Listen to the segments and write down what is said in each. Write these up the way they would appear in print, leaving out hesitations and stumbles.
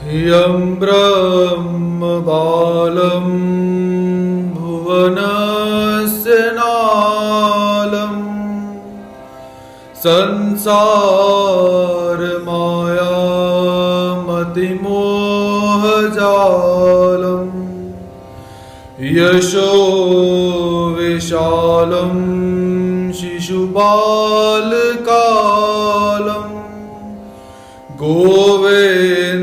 यं ब्रह्म बालं भुवनस्य नालं संसारमायामतिमोहजालं यशो विशालं शिशुपालकालं गोविन्दबालं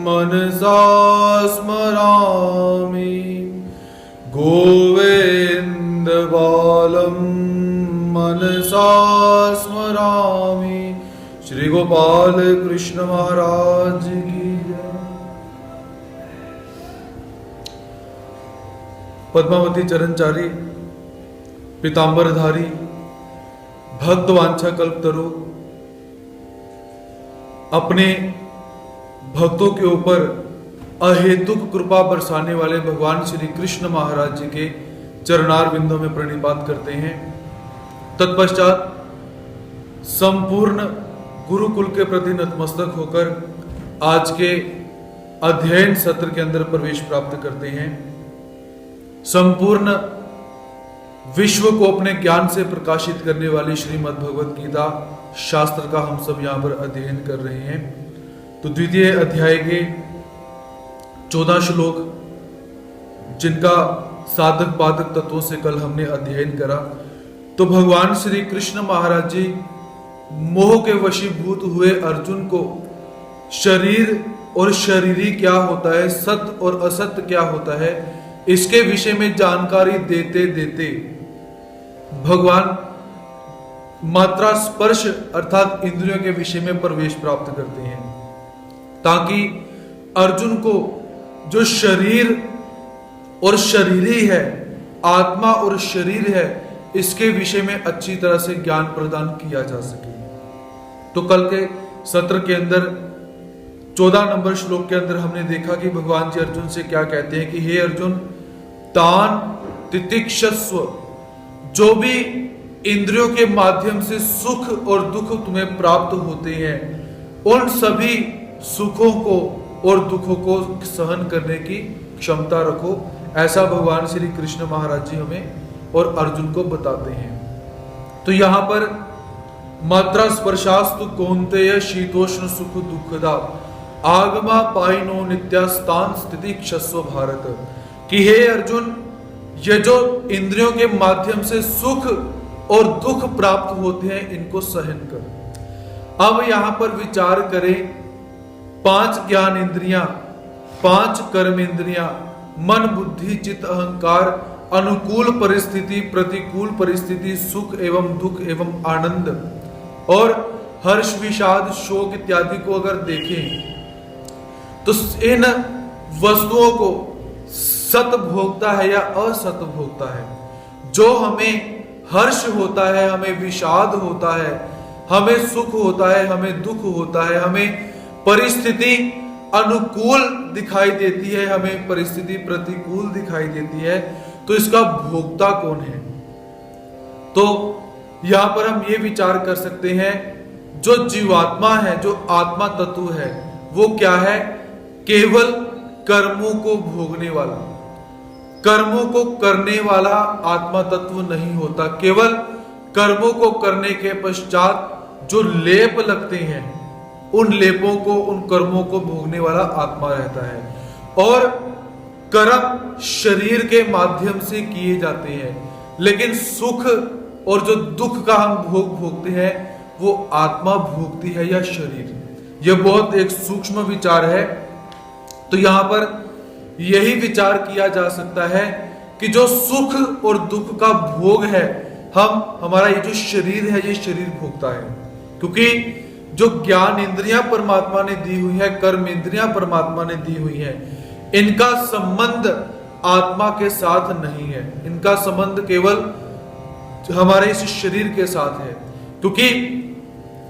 मनसा स्मरामि गोविन्दबालं मनसा स्मरामि। श्री गोपाल कृष्ण महाराज की जय। पद्मावती चरणचारी पीतांबरधारी भक्त वांछा कल्पतरु अपने भक्तों के ऊपर अहेतुक कृपा बरसाने वाले भगवान श्री कृष्ण महाराज जी के चरणार बिंदों में प्रणिपात करते हैं। तत्पश्चात संपूर्ण गुरुकुल के प्रति नतमस्तक होकर आज के अध्ययन सत्र के अंदर प्रवेश प्राप्त करते हैं। संपूर्ण विश्व को अपने ज्ञान से प्रकाशित करने वाली श्रीमद् भगवत गीता शास्त्र का हम सब यहाँ पर अध्ययन कर रहे हैं। तो द्वितीय अध्याय के 14 श्लोक जिनका साधक बाधक तत्वों से कल हमने अध्ययन करा, तो भगवान श्री कृष्ण महाराज जी मोह के वशीभूत हुए अर्जुन को शरीर और शरीरी क्या होता है, सत्य और असत्य क्या होता है, इसके विषय में जानकारी देते देते भगवान मात्रा स्पर्श अर्थात इंद्रियों के विषय में प्रवेश प्राप्त करते हैं, ताकि अर्जुन को जो शरीर और शरीरी है, आत्मा और शरीर है, इसके विषय में अच्छी तरह से ज्ञान प्रदान किया जा सके। तो कल के सत्र के अंदर 14 नंबर श्लोक के अंदर हमने देखा कि भगवान जी अर्जुन से क्या कहते हैं कि हे अर्जुन, तान तितिक्षस्व, जो भी इंद्रियों के माध्यम से सुख और दुख तुम्हें प्राप्त होते हैं, उन सभी सुखों को और दुखों को सहन करने की क्षमता रखो। ऐसा भगवान श्री कृष्ण महाराज जी हमें और अर्जुन को बताते हैं। तो यहां पर मात्रा स्पर्शास्तु कौन्तेय शीतोष्ण सुख दुखदा आगमा पाइनो नित्यास्तान स्थिति क्षस्व भारत, कि हे अर्जुन, ये जो इंद्रियों के माध्यम से सुख और दुख प्राप्त होते हैं, इनको सहन कर। अब यहां पर विचार करें, 5 ज्ञान इंद्रियां, 5 कर्म इंद्रियां, मन बुद्धि चित्त अहंकार, अनुकूल परिस्थिति प्रतिकूल परिस्थिति, सुख एवं दुख एवं आनंद और हर्ष विषाद शोक इत्यादि को अगर देखें तो इन वस्तुओं को सत भोगता है या असत भोगता है। जो हमें हर्ष होता है, हमें विषाद होता है, हमें सुख होता है, हमें दुख होता है, हमें परिस्थिति अनुकूल दिखाई देती है, हमें परिस्थिति प्रतिकूल दिखाई देती है, तो इसका भोक्ता कौन है? तो यहां पर हम ये विचार कर सकते हैं, जो जीवात्मा है, जो आत्मा तत्व है, वो क्या है? केवल कर्मों को भोगने वाला, कर्मों को करने वाला आत्मा तत्व नहीं होता। केवल कर्मों को करने के पश्चात जो लेप लगते हैं, उन लेपों को, उन कर्मों को भोगने वाला आत्मा रहता है। और कर्म शरीर के माध्यम से किए जाते हैं, लेकिन सुख और जो दुख का हम भोगते हैं, वो आत्मा भोगती है या शरीर। यह बहुत एक सूक्ष्म विचार है। तो यहां पर यही विचार किया जा सकता है कि जो सुख और दुख का भोग है, हमारा ये जो शरीर है, ये शरीर भोगता है। क्योंकि जो ज्ञान इंद्रियां परमात्मा ने दी हुई है, कर्म इंद्रियां परमात्मा ने दी हुई है, इनका संबंध आत्मा के साथ नहीं है। इनका संबंध केवल हमारे इस शरीर के साथ है। क्योंकि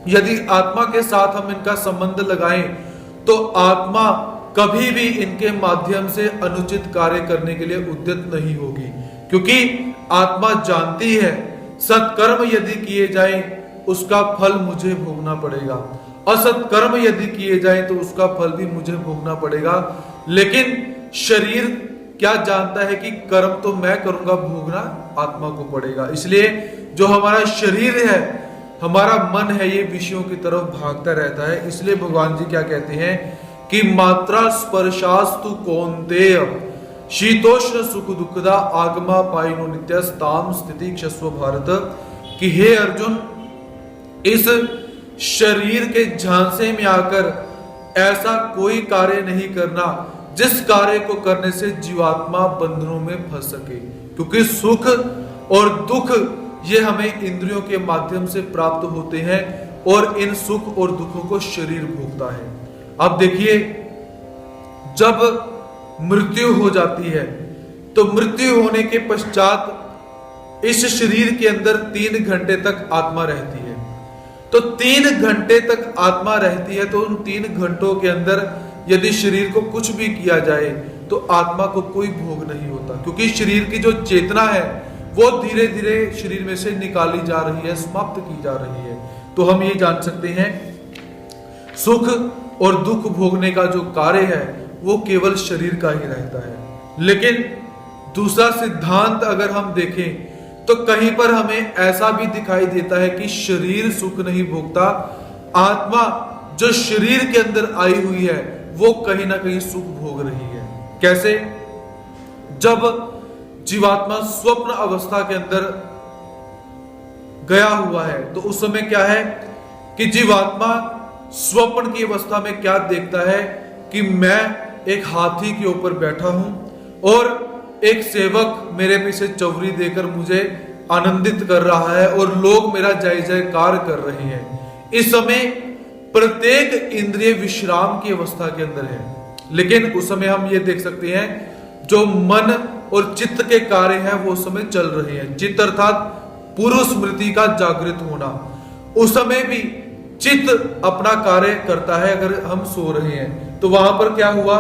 यदि आत्मा के साथ हम इनका संबंध लगाएं, तो आत्मा कभी भी इनके माध्यम से अनुचित कार्य करने के लिए उद्यत नहीं होगी। क्योंकि आत्मा जानती है, सत्कर्म यदि किए जाए उसका फल मुझे भोगना पड़ेगा, असत कर्म यदि किए जाए तो उसका फल भी मुझे भोगना पड़ेगा। लेकिन शरीर क्या जानता है कि कर्म तो मैं करूंगा, भोगना आत्मा को पड़ेगा। इसलिए जो हमारा शरीर है, हमारा मन है, ये विषयों की तरफ भागता रहता है। इसलिए भगवान जी क्या कहते हैं कि मात्रा स्पर्शास्तु कौन्तेय शीतोष्ण सुख दुखदा आगमा पाइनो नित्यस्ताम स्थिति क्षस्व भारत, कि हे अर्जुन, इस शरीर के झांसे में आकर ऐसा कोई कार्य नहीं करना जिस कार्य को करने से जीवात्मा बंधनों में फंस सके, क्योंकि सुख और दुख ये हमें इंद्रियों के माध्यम से प्राप्त होते हैं और इन सुख और दुखों को शरीर भोगता है। अब देखिए, जब मृत्यु हो जाती है तो मृत्यु होने के पश्चात इस शरीर के अंदर 3 घंटे तक आत्मा रहती है। तो 3 घंटे तक आत्मा रहती है, तो उन 3 घंटों के अंदर यदि शरीर को कुछ भी किया जाए तो आत्मा को कोई भोग नहीं होता, क्योंकि शरीर की जो चेतना है वो धीरे धीरे शरीर में से निकाली जा रही है, समाप्त की जा रही है। तो हम ये जान सकते हैं सुख और दुख भोगने का जो कार्य है वो केवल शरीर का ही रहता है। लेकिन दूसरा सिद्धांत अगर हम देखें तो कहीं पर हमें ऐसा भी दिखाई देता है कि शरीर सुख नहीं भोगता, आत्मा जो शरीर के अंदर आई हुई है वो कहीं ना कहीं सुख भोग रही है। कैसे? जब जीवात्मा स्वप्न अवस्था के अंदर गया हुआ है तो उस समय क्या है कि जीवात्मा स्वप्न की अवस्था में क्या देखता है कि मैं एक हाथी के ऊपर बैठा हूं और एक सेवक मेरे पीछे चौरी देकर मुझे आनंदित कर रहा है और लोग मेरा जय जयकार कर रहे हैं। इस समय प्रत्येक इंद्रिय विश्राम की अवस्था के अंदर है, लेकिन उस समय हम ये देख सकते हैं जो मन और चित्त के कार्य हैं वो उस समय चल रहे हैं। चित्त अर्थात पूर्व स्मृति का जागृत होना। उस समय भी चित्त अपना कार्य करता है। अगर हम सो रहे हैं तो वहां पर क्या हुआ,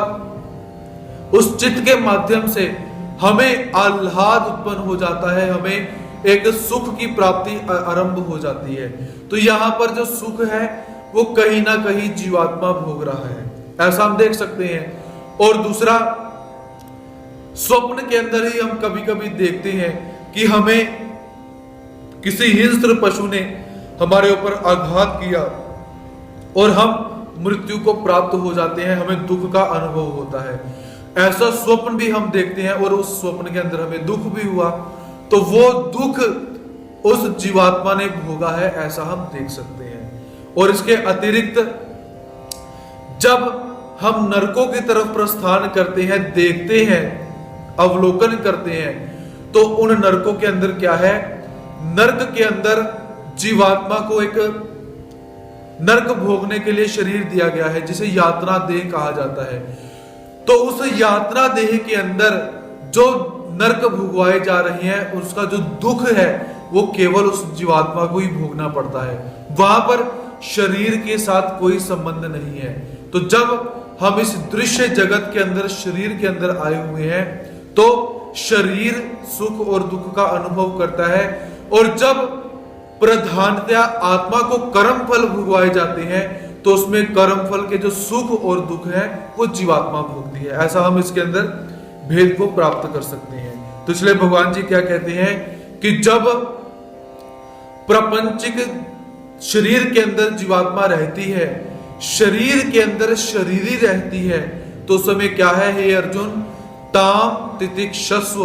उस चित्त के माध्यम से हमें आह्लाद उत्पन्न हो जाता है, हमें एक सुख की प्राप्ति आरंभ हो जाती है। तो यहां पर जो सुख है वो कहीं ना कहीं जीवात्मा भोग रहा है, ऐसा हम देख सकते हैं। और दूसरा, स्वप्न के अंदर ही हम कभी कभी देखते हैं कि हमें किसी हिंस्र पशु ने हमारे ऊपर आघात किया और हम मृत्यु को प्राप्त हो जाते हैं, हमें दुख का अनुभव होता है। ऐसा स्वप्न भी हम देखते हैं और उस स्वप्न के अंदर हमें दुख भी हुआ, तो वो दुख उस जीवात्मा ने भोगा है, ऐसा हम देख सकते हैं। और इसके अतिरिक्त जब हम नरकों की तरफ प्रस्थान करते हैं, देखते हैं, अवलोकन करते हैं, तो उन नरकों के अंदर क्या है, नरक के अंदर जीवात्मा को एक नरक भोगने के लिए शरीर दिया गया है जिसे यातना देह कहा जाता है। तो उस यातना देह के अंदर जो नरक भुगवाए जा रहे हैं उसका जो दुख है वो केवल उस जीवात्मा को ही भोगना पड़ता है, वहां पर शरीर के साथ कोई संबंध नहीं है। तो जब हम इस दृश्य जगत के अंदर शरीर के अंदर आए हुए हैं तो शरीर सुख और दुख का अनुभव करता है, और जब प्रधानतया आत्मा को कर्म फल भुगवाए जाते हैं तो उसमें कर्म फल के जो सुख और दुख है वो जीवात्मा भोगती है। ऐसा हम इसके अंदर भेद को प्राप्त कर सकते हैं। तो इसलिए भगवान जी क्या कहते हैं कि जब प्रापंचिक शरीर के अंदर जीवात्मा रहती है, शरीर के अंदर शरीरी रहती है, तो उस समय क्या है, हे अर्जुन, ताम तितिक्षस्व,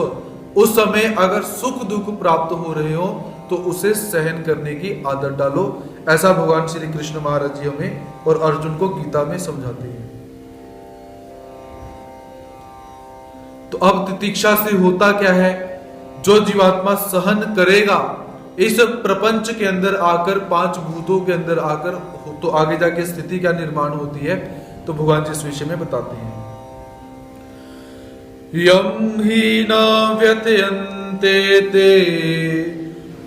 उस समय अगर सुख दुख प्राप्त हो रहे हो तो उसे सहन करने की आदत डालो। ऐसा भगवान श्री कृष्ण महाराज जी हमें और अर्जुन को गीता में समझाते हैं। तो अब तितिक्षा से होता क्या है, जो जीवात्मा सहन करेगा इस प्रपंच के अंदर आकर, 5 भूतों के अंदर आकर, तो आगे जाके स्थिति क्या निर्माण होती है, तो भगवान जी इस विषय में बताते हैं। यम ही न व्यथयन्ते ते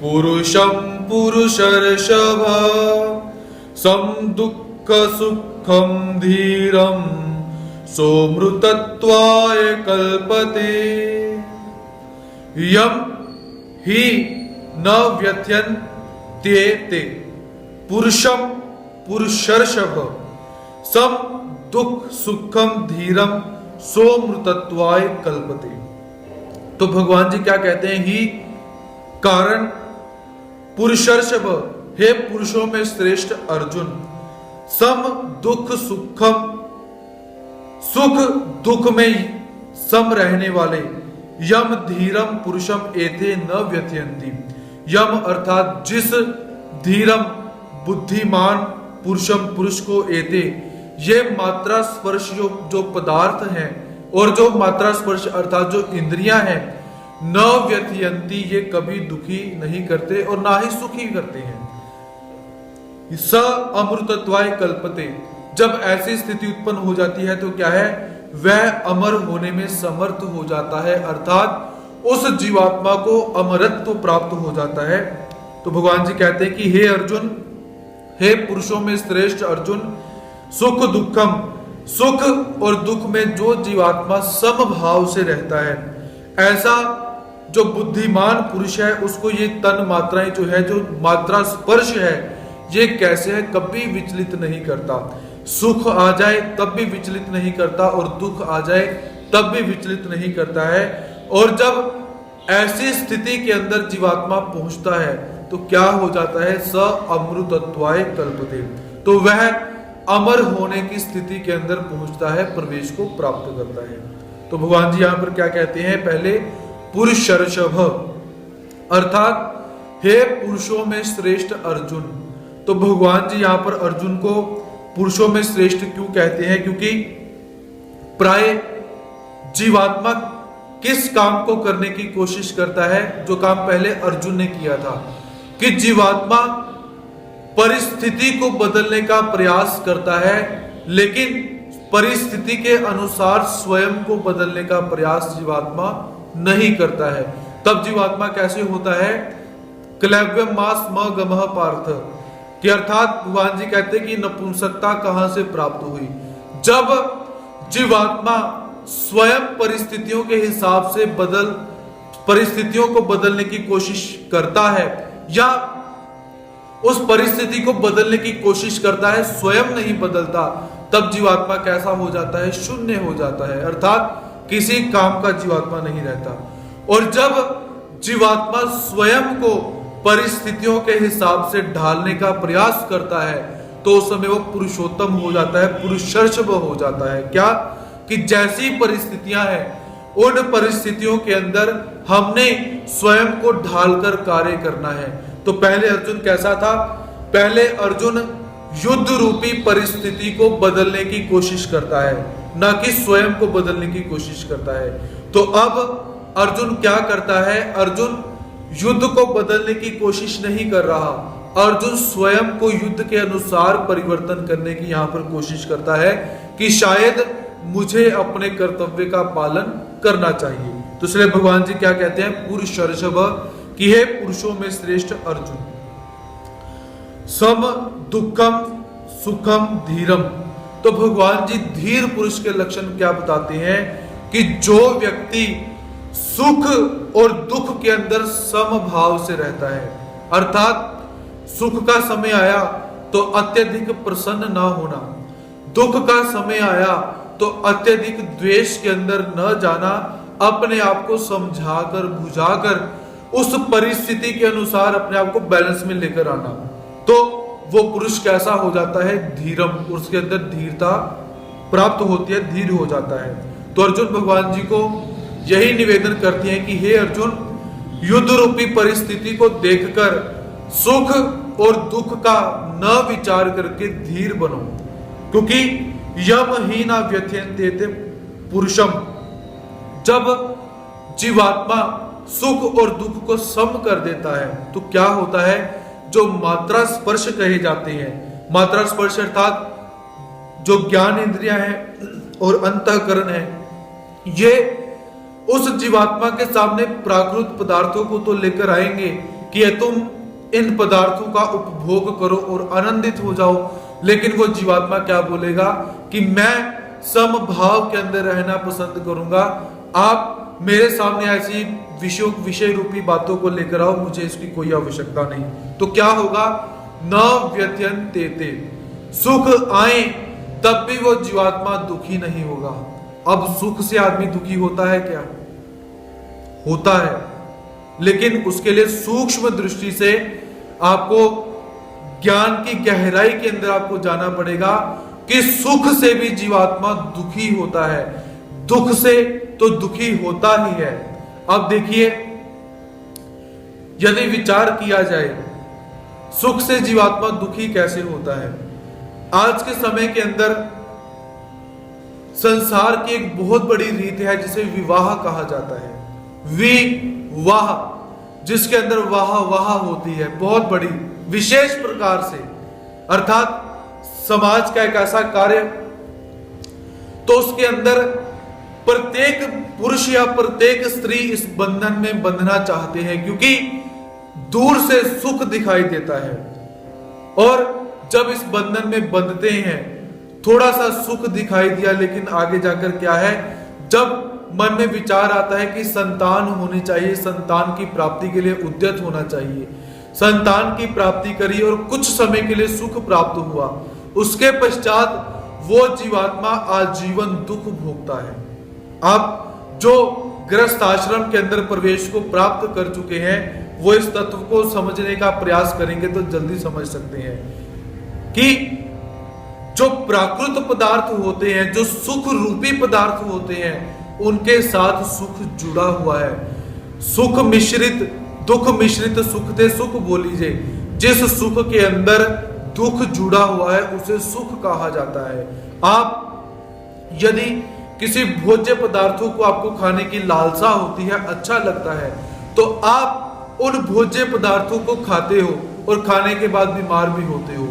पुरुषम पुरुषर्षभ सम दुःख सुखम धीरम सोमृतत्वाय कल्पते। यम ही न व्यथयन्ते ते पुरुषम पुरुषर्षभ सम दुख सुखम धीरम सोमृतत्वाय कल्पते। तो भगवान जी क्या कहते हैं? ही कारण पुरुषर्षभ, हे पुरुषों में श्रेष्ठ अर्जुन, सम दुख सुखम, सुख दुख में सम रहने वाले, यम धीरम पुरुषम एते न व्यथयन्ति। यम अर्थात जिस, धीरम बुद्धिमान, पुरुषम पुरुष को, एते ये मात्रा स्पर्श जो पदार्थ हैं और जो मात्रा स्पर्श अर्थात जो इंद्रियां हैं, न व्यथयन्ति ये कभी दुखी नहीं करते और ना ही सुखी करते हैं। स अमृतत्वाय कल्पते, जब ऐसी स्थिति उत्पन्न हो जाती है तो क्या है? वह अमर होने में समर्थ हो जाता है, अर्थात उस जीवात्मा को अमरत्व प्राप्त हो जाता है। तो भगवान जी कहते हैं कि हे अर्जुन, हे पुरुषों में श्रेष्ठ अर्जुन, सुख दुखम, सुख और दुख में जो जीवात्मा समभाव से रहता है, ऐसा जो बुद्धिमान पुरुष है उसको ये तन मात्राएं जो है, जो मात्रा स्पर्श है, ये कैसे है? कभी विचलित नहीं करता। सुख आ जाए तब भी विचलित नहीं करता और दुख आ जाए तब भी विचलित नहीं करता है। और जब ऐसी स्थिति के अंदर जीवात्मा पहुंचता है तो क्या हो जाता है? स अमृतत्वाय कल्पते, तो वह अमर होने की स्थिति के अंदर पहुंचता है, प्रवेश को प्राप्त करता है। तो भगवान जी यहां पर क्या कहते हैं? पहले पुरुषर्षभ अर्थात हे पुरुषों में श्रेष्ठ अर्जुन। तो भगवान जी यहां पर अर्जुन को पुरुषों में श्रेष्ठ क्यों कहते हैं? क्योंकि प्राय जीवात्मा किस काम को करने की कोशिश करता है? जो काम पहले अर्जुन ने किया था, कि जीवात्मा परिस्थिति को बदलने का प्रयास करता है, लेकिन परिस्थिति के अनुसार स्वयं को बदलने का प्रयास जीवात्मा नहीं करता है। तब जीवात्मा कैसे होता है? क्लैव्यम मास म गमः पार्थ, कि अर्थात भगवान जी कहते हैं कि नपुंसकता कहां से प्राप्त हुई? जब जीवात्मा स्वयं परिस्थितियों के हिसाब से परिस्थितियों को बदलने की कोशिश करता है, या उस परिस्थिति को बदलने की कोशिश करता है, स्वयं नहीं बदलता, तब जीवात्मा कैसा हो जाता है? शून्य हो जाता है, अर्थात किसी काम का जीवात्मा नहीं रहता। और जब जीवात्मा स्वयं को परिस्थितियों के हिसाब से ढालने का प्रयास करता है तो उस समय वो पुरुषोत्तम हो जाता है, पुरुषर्षभ हो जाता है। क्या? कि जैसी परिस्थितियां हैं उन परिस्थितियों के अंदर हमने स्वयं को ढालकर कार्य करना है। तो पहले अर्जुन कैसा था? पहले अर्जुन युद्ध रूपी परिस्थिति को बदलने की कोशिश करता है, ना कि स्वयं को बदलने की कोशिश करता है। तो अब अर्जुन क्या करता है? अर्जुन युद्ध को बदलने की कोशिश नहीं कर रहा, अर्जुन स्वयं को युद्ध के अनुसार परिवर्तन करने की यहां पर कोशिश करता है कि शायद मुझे अपने कर्तव्य का पालन करना चाहिए। तो इसलिए भगवान जी क्या कहते हैं? पुरुषर्षभ, कि हे पुरुषों में श्रेष्ठ अर्जुन, सम दुखम सुखम धीरम। तो भगवान जी धीर पुरुष के लक्षण क्या बताते हैं? कि जो व्यक्ति सुख और दुख के अंदर समभाव से रहता है, अर्थात सुख का समय आया तो अत्यधिक प्रसन्न ना होना, दुख का समय आया तो अत्यधिक द्वेष के अंदर न जाना, अपने आप को समझाकर बुझाकर उस परिस्थिति के अनुसार अपने आप को बैलेंस में लेकर आना, तो वो पुरुष कैसा हो जाता है? धीरम, उसके अंदर धीरता प्राप्त होती है, धीर हो जाता है। तो अर्जुन भगवान जी को यही निवेदन करते हैं कि हे अर्जुन, युद्ध रूपी परिस्थिति को देखकर सुख और दुख का न विचार करके धीर बनो, क्योंकि यम ही ना व्यथयन्ते पुरुषम। जब जीवात्मा सुख और दुख को सम कर देता है तो क्या होता है? जो मात्रा स्पर्श कहे जाते हैं, मात्रा स्पर्श अर्थात जो ज्ञान इंद्रियां हैं और अंतःकरण है, ये उस जीवात्मा के सामने प्राकृत पदार्थों को तो लेकर आएंगे कि तुम इन पदार्थों का उपभोग करो और आनंदित हो जाओ, लेकिन वो जीवात्मा क्या बोलेगा? कि मैं समभाव के अंदर रहना पसंद करूंगा, आप मेरे सामने ऐसी विषय रूपी बातों को लेकर आओ, मुझे इसकी कोई आवश्यकता नहीं। तो क्या होगा? न व्यथयन्ते, सुख आए तब भी वो जीवात्मा दुखी नहीं होगा। अब सुख से आदमी दुखी होता है क्या? होता है, लेकिन उसके लिए सूक्ष्म दृष्टि से आपको ज्ञान की गहराई के अंदर आपको जाना पड़ेगा कि सुख से भी जीवात्मा दुखी होता है, दुख से तो दुखी होता ही है। अब देखिए, यदि विचार किया जाए सुख से जीवात्मा दुखी कैसे होता है। आज के समय के अंदर संसार की एक बहुत बड़ी रीत है जिसे विवाह कहा जाता है। विवाह, जिसके अंदर वाह वाह होती है बहुत बड़ी विशेष प्रकार से, अर्थात समाज का एक ऐसा कार्य, तो उसके अंदर प्रत्येक पुरुष या प्रत्येक स्त्री इस बंधन में बंधना चाहते हैं, क्योंकि दूर से सुख दिखाई देता है। और जब इस बंधन में बंधते हैं, थोड़ा सा सुख दिखाई दिया, लेकिन आगे जाकर क्या है, जब मन में विचार आता है कि संतान होनी चाहिए, संतान की प्राप्ति के लिए उद्यत होना चाहिए, संतान की प्राप्ति करी और कुछ समय के लिए सुख प्राप्त हुआ, उसके पश्चात वो जीवात्मा आजीवन दुख भोगता है। आप जो गृहस्थ आश्रम के अंदर प्रवेश को प्राप्त कर चुके हैं, वो इस तत्व को समझने का प्रयास करेंगे तो जल्दी समझ सकते हैं कि जो प्राकृत पदार्थ होते हैं, जो सुख रूपी पदार्थ होते हैं, उनके साथ सुख जुड़ा हुआ है। सुख मिश्रित दुख मिश्रित सुख थे सुख बोलीजे। जिस सुख के अंदर दुख जुड़ा हुआ है उसे सुख कहा जाता है। आप यदि किसी भोज्य पदार्थों को आपको खाने की लालसा होती है, अच्छा लगता है, तो आप उन भोज्य पदार्थों को खाते हो और खाने के बाद बीमार भी होते हो।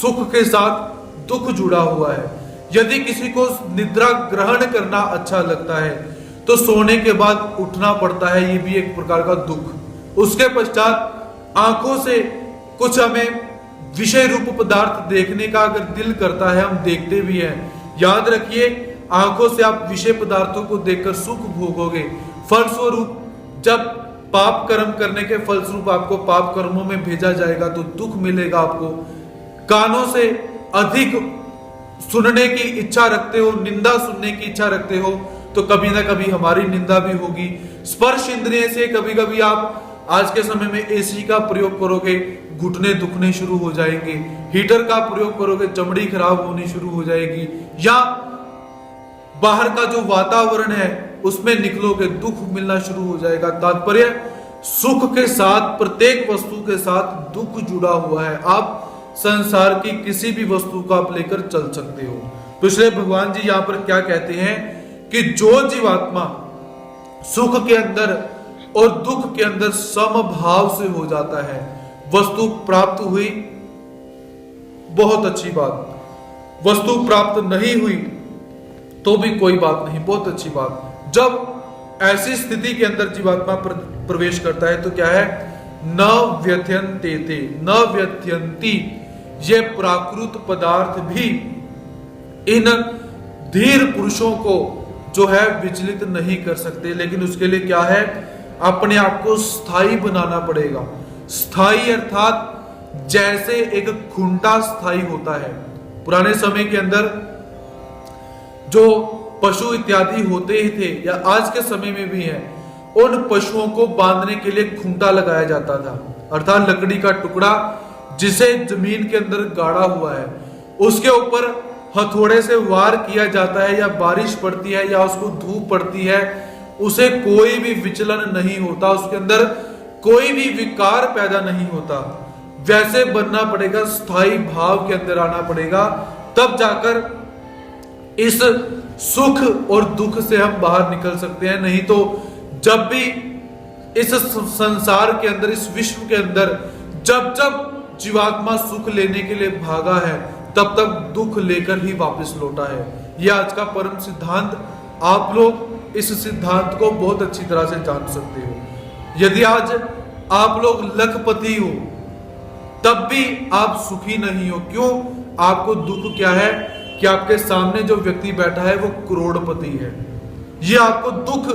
सुख के साथ दुख जुड़ा हुआ है। यदि किसी को निद्रा ग्रहण करना अच्छा लगता है तो सोने के बाद उठना पड़ता है, ये भी एक प्रकार का दुख। उसके पश्चात आंखों से कुछ हमें विषय रूप पदार्थ देखने का अगर दिल करता है, हम देखते भी हैं। याद रखिए, आंखों से आप विषय पदार्थों को देखकर सुख भोगोगे, फलस्वरूप जब पाप कर्म करने के फलस्वरूप आपको पाप कर्मों में भेजा जाएगा तो दुख मिलेगा आपको। कानों से अधिक सुनने की इच्छा रखते हो, निंदा सुनने की इच्छा रखते हो, तो कभी ना कभी हमारी निंदा भी होगी। स्पर्श इंद्रिय से कभी कभी आप आज के समय में एसी का प्रयोग करोगे, घुटने दुखने शुरू हो जाएंगे। हीटर का प्रयोग करोगे, चमड़ी खराब होनी शुरू हो जाएगी। या बाहर का जो वातावरण है उसमें निकलोगे, दुख मिलना शुरू हो जाएगा। तात्पर्य, सुख के साथ, प्रत्येक वस्तु के साथ दुख जुड़ा हुआ है। आप संसार की किसी भी वस्तु को आप लेकर चल सकते हो। तो इसलिए भगवान जी यहां पर क्या कहते हैं कि जो जीवात्मा सुख के अंदर और दुख के अंदर समभाव से हो जाता है, वस्तु प्राप्त हुई बहुत अच्छी बात, वस्तु प्राप्त नहीं हुई तो भी कोई बात नहीं, बहुत अच्छी बात। जब ऐसी स्थिति के अंदर जीवात्मा प्रवेश करता है तो क्या है, न व्यथयन्ते, न व्यथयन्ति, ये प्राकृत पदार्थ भी इन धीर पुरुषों को जो है विचलित नहीं कर सकते। लेकिन उसके लिए क्या है, अपने आप को स्थायी बनाना पड़ेगा। स्थायी अर्थात जैसे एक खूंटा स्थायी होता है। पुराने समय के अंदर जो पशु इत्यादि होते ही थे या आज के समय में भी है, उन पशुओं को बांधने के लिए खूंटा लगाया जाता था, अर्थात लकड़ी का टुकड़ा जिसे जमीन के अंदर गाड़ा हुआ है, उसके ऊपर हथौड़े से वार किया जाता है, या बारिश पड़ती है या उसको धूप पड़ती है, उसे कोई भी विचलन नहीं होता, उसके अंदर कोई भी विकार पैदा नहीं होता। वैसे बनना पड़ेगा, स्थायी भाव के अंदर आना पड़ेगा, तब जाकर इस सुख और दुख से हम बाहर निकल सकते हैं। नहीं तो जब भी इस संसार के अंदर, इस विश्व के अंदर जब जब जीवात्मा सुख लेने के लिए भागा है, तब तक दुख लेकर ही वापस लौटा है। यह आज का परम सिद्धांत, आप लोग इस सिद्धांत को बहुत अच्छी तरह से जान सकते हो। यदि आज आप लोग लखपति हो तब भी आप सुखी नहीं हो। क्यों? आपको दुख क्या है कि आपके सामने जो व्यक्ति बैठा है वो करोड़पति है। ये आपको दुख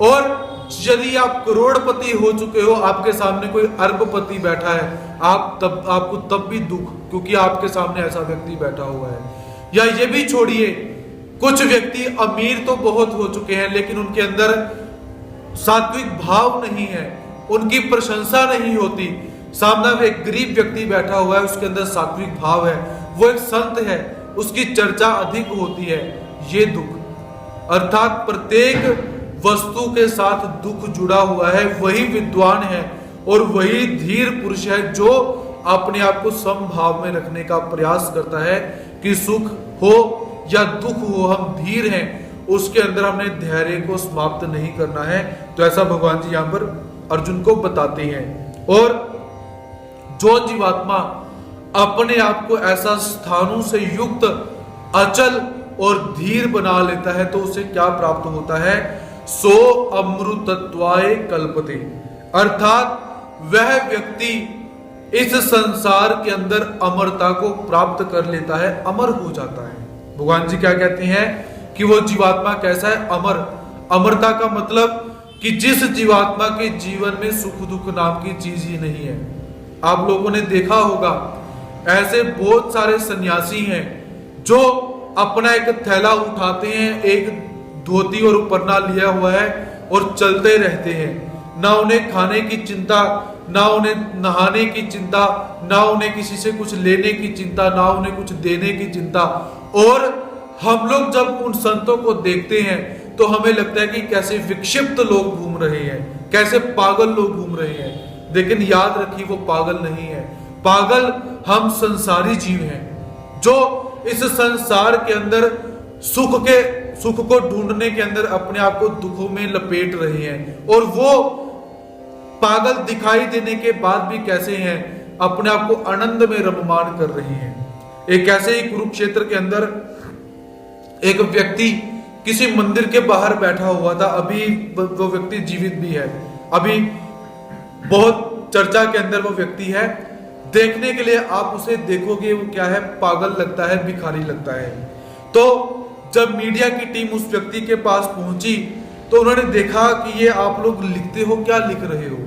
और यदि आप करोड़पति हो चुके हो, आपके सामने कोई अरबपति बैठा है, आपको तब भी दुख, क्योंकि आपके सामने ऐसा व्यक्ति बैठा हुआ है। या ये भी छोड़िए, कुछ व्यक्ति अमीर तो बहुत हो चुके हैं लेकिन उनके अंदर सात्विक भाव नहीं है, उनकी प्रशंसा नहीं होती। सामने में एक गरीब व्यक्ति बैठा हुआ है, उसके अंदर सात्विक भाव है, वो एक संत है, उसकी चर्चा अधिक होती है। ये दुख अर्थात प्रत्येक वस्तु के साथ दुख जुड़ा हुआ है, वही विद्वान है और वही धीर पुरुष है जो अपने आप को समभाव में रखने का प्रयास करता है कि सुख हो या दुख हो, हम धीर हैं, उसके अंदर हमने धैर्य को समाप्त नहीं करना है। तो ऐसा भगवान जी यहाँ पर अर्जुन को बताते हैं। और जो जीवात्मा अपने आप को ऐसा स्थानों से युक्त, अचल और धीर बना लेता है तो उसे क्या प्राप्त होता है? सो अमृतत्वाय कल्पते, अर्थात वह व्यक्ति इस संसार के अंदर अमरता को प्राप्त कर लेता है, अमर हो जाता है। भगवान जी क्या कहते हैं कि वो जीवात्मा कैसा है? अमर। अमरता का मतलब कि जिस जीवात्मा के जीवन में सुख दुख नाम की चीज ही नहीं है। आप लोगों ने देखा होगा ऐसे बहुत सारे सन्यासी हैं जो अपना एक थैला उठाते हैं, एक धोती और उपरना लिया हुआ है और चलते रहते हैं। ना उन्हें खाने की चिंता, ना उन्हें नहाने की चिंता, ना उन्हें किसी से कुछ लेने की चिंता, ना उन्हें कुछ देने की चिंता। और हम लोग जब उन संतों को देखते हैं तो हमें लगता है कि कैसे विक्षिप्त लोग घूम रहे हैं, कैसे पागल लोग घूम रहे हैं। लेकिन याद रखिए वो पागल नहीं है। पागल हम संसारी जीव हैं जो इस संसार के अंदर सुख को ढूंढने के अंदर अपने आप को दुखों में लपेट रहे हैं। और वो पागल दिखाई देने के बाद भी कैसे हैं? अपने आप को आनंद में रममान कर रहे हैं। एक ऐसे ही कुरुक्षेत्र के अंदर एक व्यक्ति किसी मंदिर के बाहर बैठा हुआ था। अभी वो व्यक्ति जीवित भी है, अभी बहुत चर्चा के अंदर वो व्यक्ति है। देखने के लिए आप उसे देखोगे वो क्या है? पागल लगता है, भिखारी लगता है। तो जब मीडिया की टीम उस व्यक्ति के पास पहुंची तो उन्होंने देखा कि ये आप लोग लिखते हो, क्या लिख रहे हो?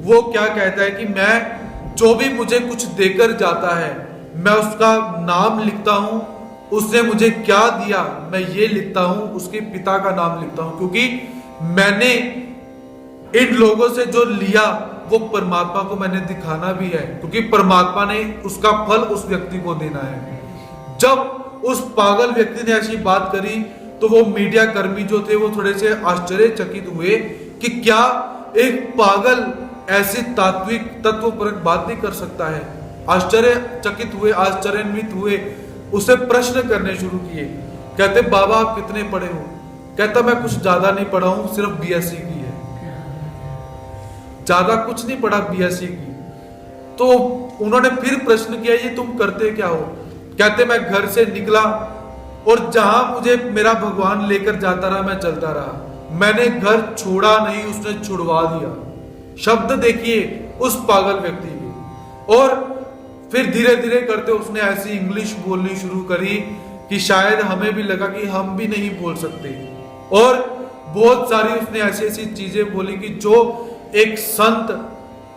वो क्या कहता है कि मैं जो भी मुझे कुछ देकर जाता है मैं उसका नाम लिखता हूं, उसने मुझे क्या दिया मैं ये लिखता हूं, उसके पिता का नाम लिखता हूं, क्योंकि मैंने इन लोगों से जो लिया वो परमात्मा को मैंने दिखाना भी है, क्योंकि परमात्मा ने उसका फल उस व्यक्ति को देना है। जब उस पागल व्यक्ति ने ऐसी बात करी तो वो मीडिया कर्मी जो थे वो थोड़े से आश्चर्यचकित हुए कि क्या एक पागल ऐसी तात्विक तत्वपरक बात नहीं कर सकता है। आश्चर्यचकित हुए, आश्चर्यान्वित हुए, उसे प्रश्न करने शुरू किए। कहते बाबा आप कितने पढ़े हो? कहता मैं कुछ ज्यादा नहीं पढ़ा हूं, सिर्फ बीएससी की है, ज्यादा कुछ नहीं पढ़ा, बीएससी की। तो उन्होंने फिर प्रश्न किया ये तुम करते क्या हो? कहते मैं घर से निकला और जहां मुझे मेरा भगवान लेकर जाता रहा मैं चलता रहा, मैंने घर छोड़ा नहीं, उसने छुड़वा दिया। शब्द देखिए उस पागल व्यक्ति के। और फिर धीरे धीरे करते उसने ऐसी इंग्लिश बोलनी शुरू करी कि शायद हमें भी लगा कि हम भी नहीं बोल सकते। और बहुत सारी उसने ऐसी ऐसी चीजें बोली कि जो एक संत,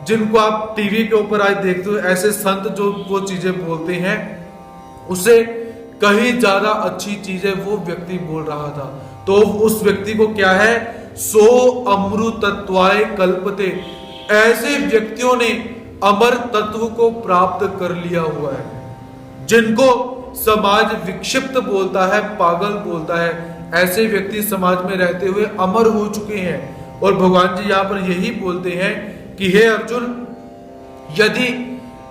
जिनको आप टीवी के ऊपर आज देखते हो, ऐसे संत जो वो चीजें बोलते हैं उसे कहीं ज्यादा अच्छी चीजें वो व्यक्ति बोल रहा था। तो उस व्यक्ति को क्या है? सो अमृतत्वाय कल्पते, ऐसे व्यक्तियों ने अमर तत्व को प्राप्त कर लिया हुआ है, जिनको समाज विक्षिप्त बोलता है, पागल बोलता है। ऐसे व्यक्ति समाज में रहते हुए अमर हो चुके हैं। और भगवान जी यहाँ पर यही बोलते हैं कि हे अर्जुन, यदि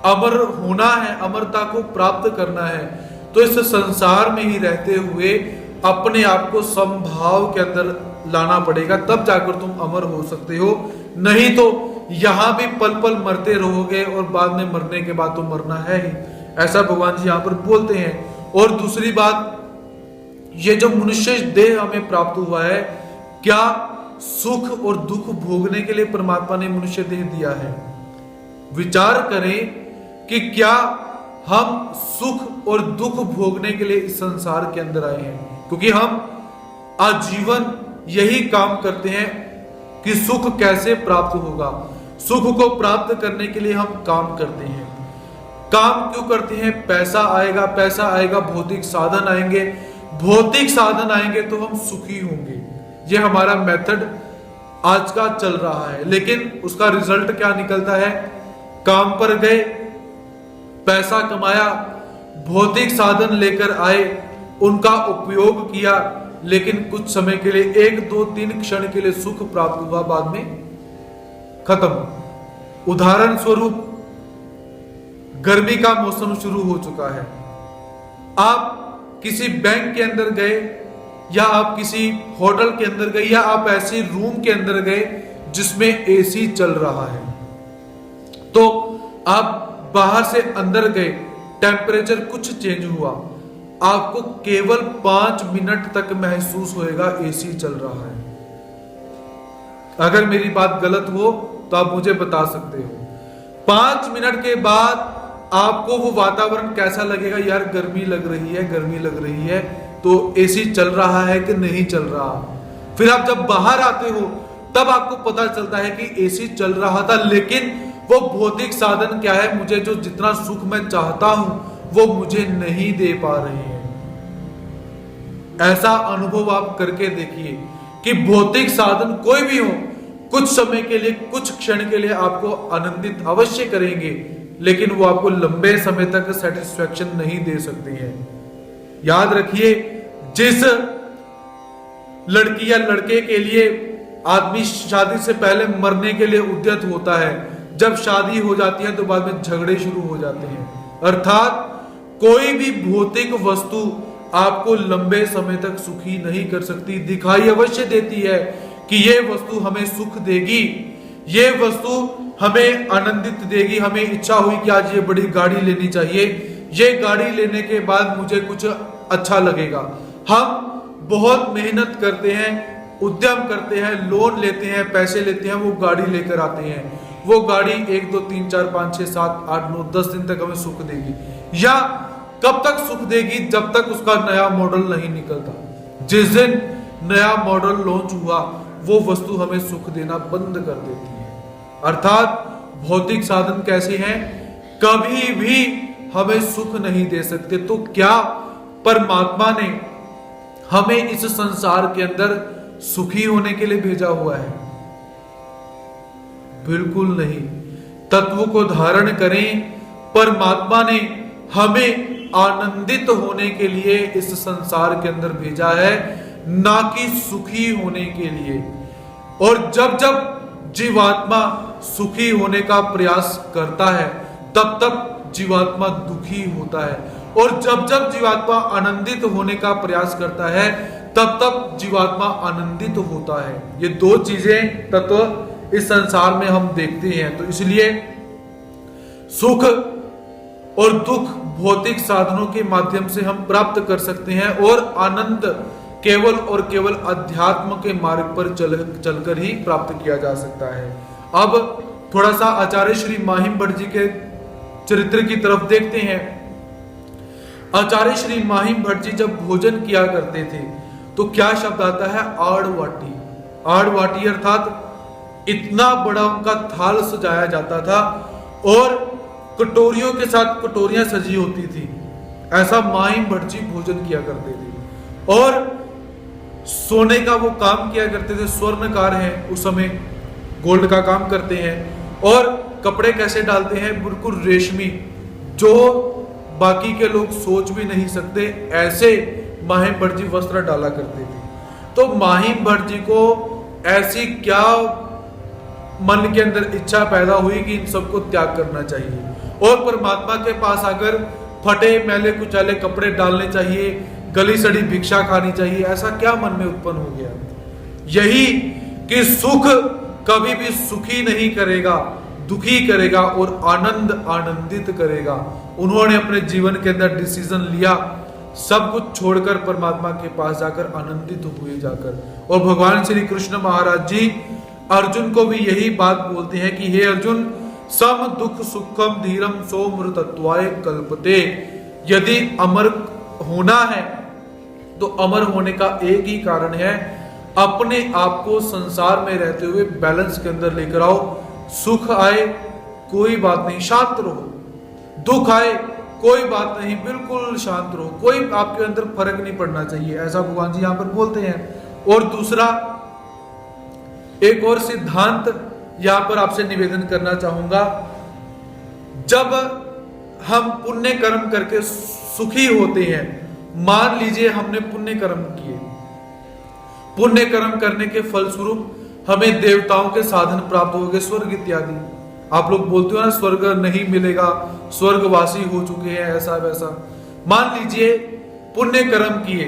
अमर होना है, अमरता को प्राप्त करना है, तो इस संसार में ही रहते हुए अपने आप को समभाव के अंदर लाना पड़ेगा, तब जाकर तुम अमर हो सकते हो। नहीं तो यहां भी पल पल मरते रहोगे और बाद में मरने के बाद तो मरना है ही। ऐसा भगवान जी यहां पर बोलते हैं। और दूसरी बात, ये जो मनुष्य देह हमें प्राप्त हुआ है, क्या सुख और दुख भोगने के लिए परमात्मा ने मनुष्य देह दिया है? विचार करें कि क्या हम सुख और दुख भोगने के लिए इस संसार के अंदर आए हैं? क्योंकि हम आजीवन यही काम करते हैं, कि सुख कैसे प्राप्त होगा। सुख को प्राप्त करने के लिए हम काम करते हैं। काम क्यों करते हैं? पैसा आएगा, पैसा आएगा, भौतिक साधन आएंगे, भौतिक साधन आएंगे तो हम सुखी होंगे। ये हमारा मेथड आज का चल रहा है, लेकिन उसका रिजल्ट क्या निकलता है? काम पर गए, पैसा कमाया, भौतिक साधन लेकर आए, उनका उपयोग किया, लेकिन कुछ समय के लिए, 1 2 3 क्षण के लिए सुख प्राप्त हुआ, बाद में खत्म। उदाहरण स्वरूप, गर्मी का मौसम शुरू हो चुका है, आप किसी बैंक के अंदर गए, या आप किसी होटल के अंदर गए, या आप ऐसे रूम के अंदर गए जिसमें एसी चल रहा है, तो आप बाहर से अंदर गए, टेम्परेचर कुछ चेंज हुआ, आपको केवल 5 मिनट तक महसूस होएगा एसी चल रहा है। अगर मेरी बात गलत हो तो आप मुझे बता सकते हो। 5 मिनट के बाद आपको वो वातावरण कैसा लगेगा? यार गर्मी लग रही है, गर्मी लग रही है, तो एसी चल रहा है कि नहीं चल रहा। फिर आप जब बाहर आते हो तब आपको पता चलता है कि एसी चल रहा था, लेकिन वो भौतिक साधन क्या है, मुझे जो जितना सुख मैं चाहता हूं वो मुझे नहीं दे पा रहे हैं। ऐसा अनुभव आप करके देखिए कि भौतिक साधन कोई भी हो, कुछ समय के लिए, कुछ क्षण के लिए आपको आनंदित अवश्य करेंगे, लेकिन वो आपको लंबे समय तक सेटिस्फैक्शन नहीं दे सकती है। याद रखिए, जिस लड़की या लड़के के लिए आदमी शादी से पहले मरने के लिए उद्यत होता है, जब शादी हो जाती है तो बाद में झगड़े शुरू हो जाते हैं। अर्थात कोई भी भौतिक वस्तु आपको लंबे समय तक सुखी नहीं कर सकती। दिखाई अवश्य देती है कि ये वस्तु हमें सुख देगी, ये वस्तु हमें आनंदित देगी, हमें इच्छा हुई कि आज ये बड़ी गाड़ी लेनी चाहिए, ये गाड़ी लेने के बाद मुझे कुछ अच्छा लगेगा। हम बहुत मेहनत करते हैं, उद्यम करते हैं, लोन लेते हैं, पैसे लेते हैं, वो गाड़ी लेकर आते हैं। वो गाड़ी 1 2 3 4 5 6 7 8 9 10 दिन तक हमें सुख देगी, या कब तक सुख देगी? जब तक उसका नया मॉडल नहीं निकलता। जिस दिन नया मॉडल लॉन्च हुआ, वो वस्तु हमें सुख देना बंद कर देती है। अर्थात भौतिक साधन कैसे हैं? कभी भी हमें सुख नहीं दे सकते। तो क्या परमात्मा ने हमें इस संसार के अंदर सुखी होने के लिए भेजा हुआ है? बिल्कुल नहीं। तत्व को धारण करें, परमात्मा ने हमें आनंदित होने के लिए इस संसार के अंदर भेजा है, ना कि सुखी होने के लिए। और जब जब जीवात्मा सुखी होने का प्रयास करता है, तब तब जीवात्मा दुखी होता है, और जब जब जीवात्मा आनंदित होने का प्रयास करता है, तब तब जीवात्मा आनंदित होता है। ये 2 चीजें तत्व इस संसार में हम देखते हैं। तो इसलिए सुख और दुख भौतिक साधनों के माध्यम से हम प्राप्त कर सकते हैं, और आनंद केवल और केवल अध्यात्म के मार्ग पर चलकर ही प्राप्त किया जा सकता है। अब थोड़ा सा आचार्य श्री माहिम भट्ट जी के चरित्र की तरफ देखते हैं। आचार्य श्री माहिम भट्ट जी जब भोजन किया करते थे तो क्या शब्द आता है? आड़वाटी। आड़वाटी अर्थात इतना बड़ा उनका थाल सजाया जाता था, और कटोरियों के साथ कटोरियां सजी होती थी। ऐसा माहिम भट्ट जी भोजन किया करते थे, और सोने का वो काम किया करते थे। स्वर्णकार हैं, उस समय गोल्ड का काम करते हैं, और कपड़े कैसे डालते हैं? बिल्कुल रेशमी, जो बाकी के लोग सोच भी नहीं सकते, ऐसे माहिम भट्ट जी वस्त्र डाला करते थे। तो माहिम भट्ट जी को ऐसी क्या मन के अंदर इच्छा पैदा हुई कि इन सबको त्याग करना चाहिए, और परमात्मा के पास आकर फटे मैले कुचाले कपड़े डालने चाहिए, गली सड़ी भिक्षा खानी चाहिए। ऐसा क्या मन में उत्पन्न हो गया? यही कि सुख कभी भी सुखी नहीं करेगा, दुखी करेगा, और आनंद आनंदित करेगा। उन्होंने अपने जीवन के अंदर डिसीजन लिया, सब कुछ छोड़कर परमात्मा के पास जाकर आनंदित हुए जाकर। और भगवान श्री कृष्ण महाराज जी अर्जुन को भी यही बात बोलते हैं कि हे अर्जुन, सम दुख सुखम धीरम सो मृतत्वाय कल्पते। यदि अमर होना है तो अमर होने का एक ही कारण है, अपने आप को संसार में रहते हुए बैलेंस के अंदर लेकर आओ। सुख आए कोई बात नहीं, शांत रहो, दुख आए कोई बात नहीं, बिल्कुल शांत रहो, कोई आपके अंदर फर्क नहीं पड़ना चाहिए, ऐसा भगवान जी यहां पर बोलते हैं। और दूसरा एक और सिद्धांत यहां पर आपसे निवेदन करना चाहूंगा, जब हम पुण्य कर्म करके सुखी होते हैं, मान लीजिए हमने पुण्य कर्म किए, पुण्य कर्म करने के फलस्वरूप हमें देवताओं के साधन प्राप्त हो गए, स्वर्ग इत्यादि। आप लोग बोलते हो ना स्वर्ग नहीं मिलेगा, स्वर्गवासी हो चुके हैं, ऐसा वैसा। मान लीजिए पुण्य कर्म किए,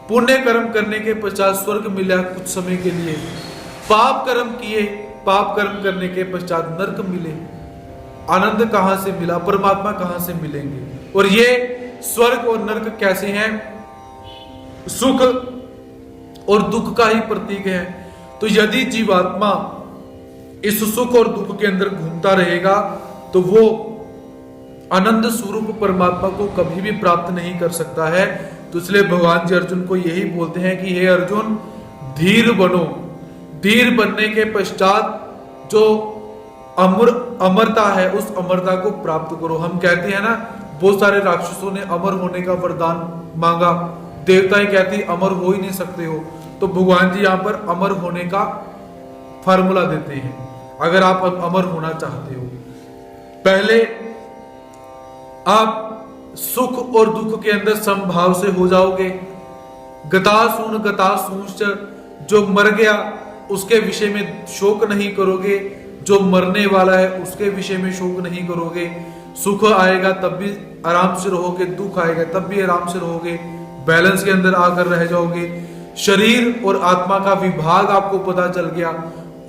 पुण्य कर्म करने के पश्चात स्वर्ग मिला कुछ समय के लिए, पाप कर्म किए, पाप कर्म करने के पश्चात नरक मिले, आनंद कहां से मिला, परमात्मा कहां से मिलेंगे। और ये स्वर्ग और नरक कैसे हैं? सुख और दुख का ही प्रतीक है। तो यदि जीवात्मा इस सुख और दुख के अंदर घूमता रहेगा तो वो आनंद स्वरूप परमात्मा को कभी भी प्राप्त नहीं कर सकता है। तो इसलिए भगवान जी अर्जुन को यही बोलते हैं कि हे अर्जुन, धीर बनो, धीर बनने के पश्चात जो अमरता है उस अमरता को प्राप्त करो। हम कहते हैं ना, बहुत सारे राक्षसों ने अमर होने का वरदान मांगा, देवताएं कहती अमर हो ही नहीं सकते हो। तो भगवान जी यहां पर अमर होने का फार्मूला देते हैं। अगर आप अमर होना चाहते हो, पहले आप सुख और दुख के अंदर समभाव से हो जाओगे। गतासून गतासूंश्च, जो मर गया उसके विषय में शोक नहीं करोगे, जो मरने वाला है उसके विषय में शोक नहीं करोगे। सुख आएगा तब भी आराम से रहोगे, दुख आएगा तब भी आराम से रहोगे, बैलेंस के अंदर आकर रह जाओगे। शरीर और आत्मा का विभाग आपको पता चल गया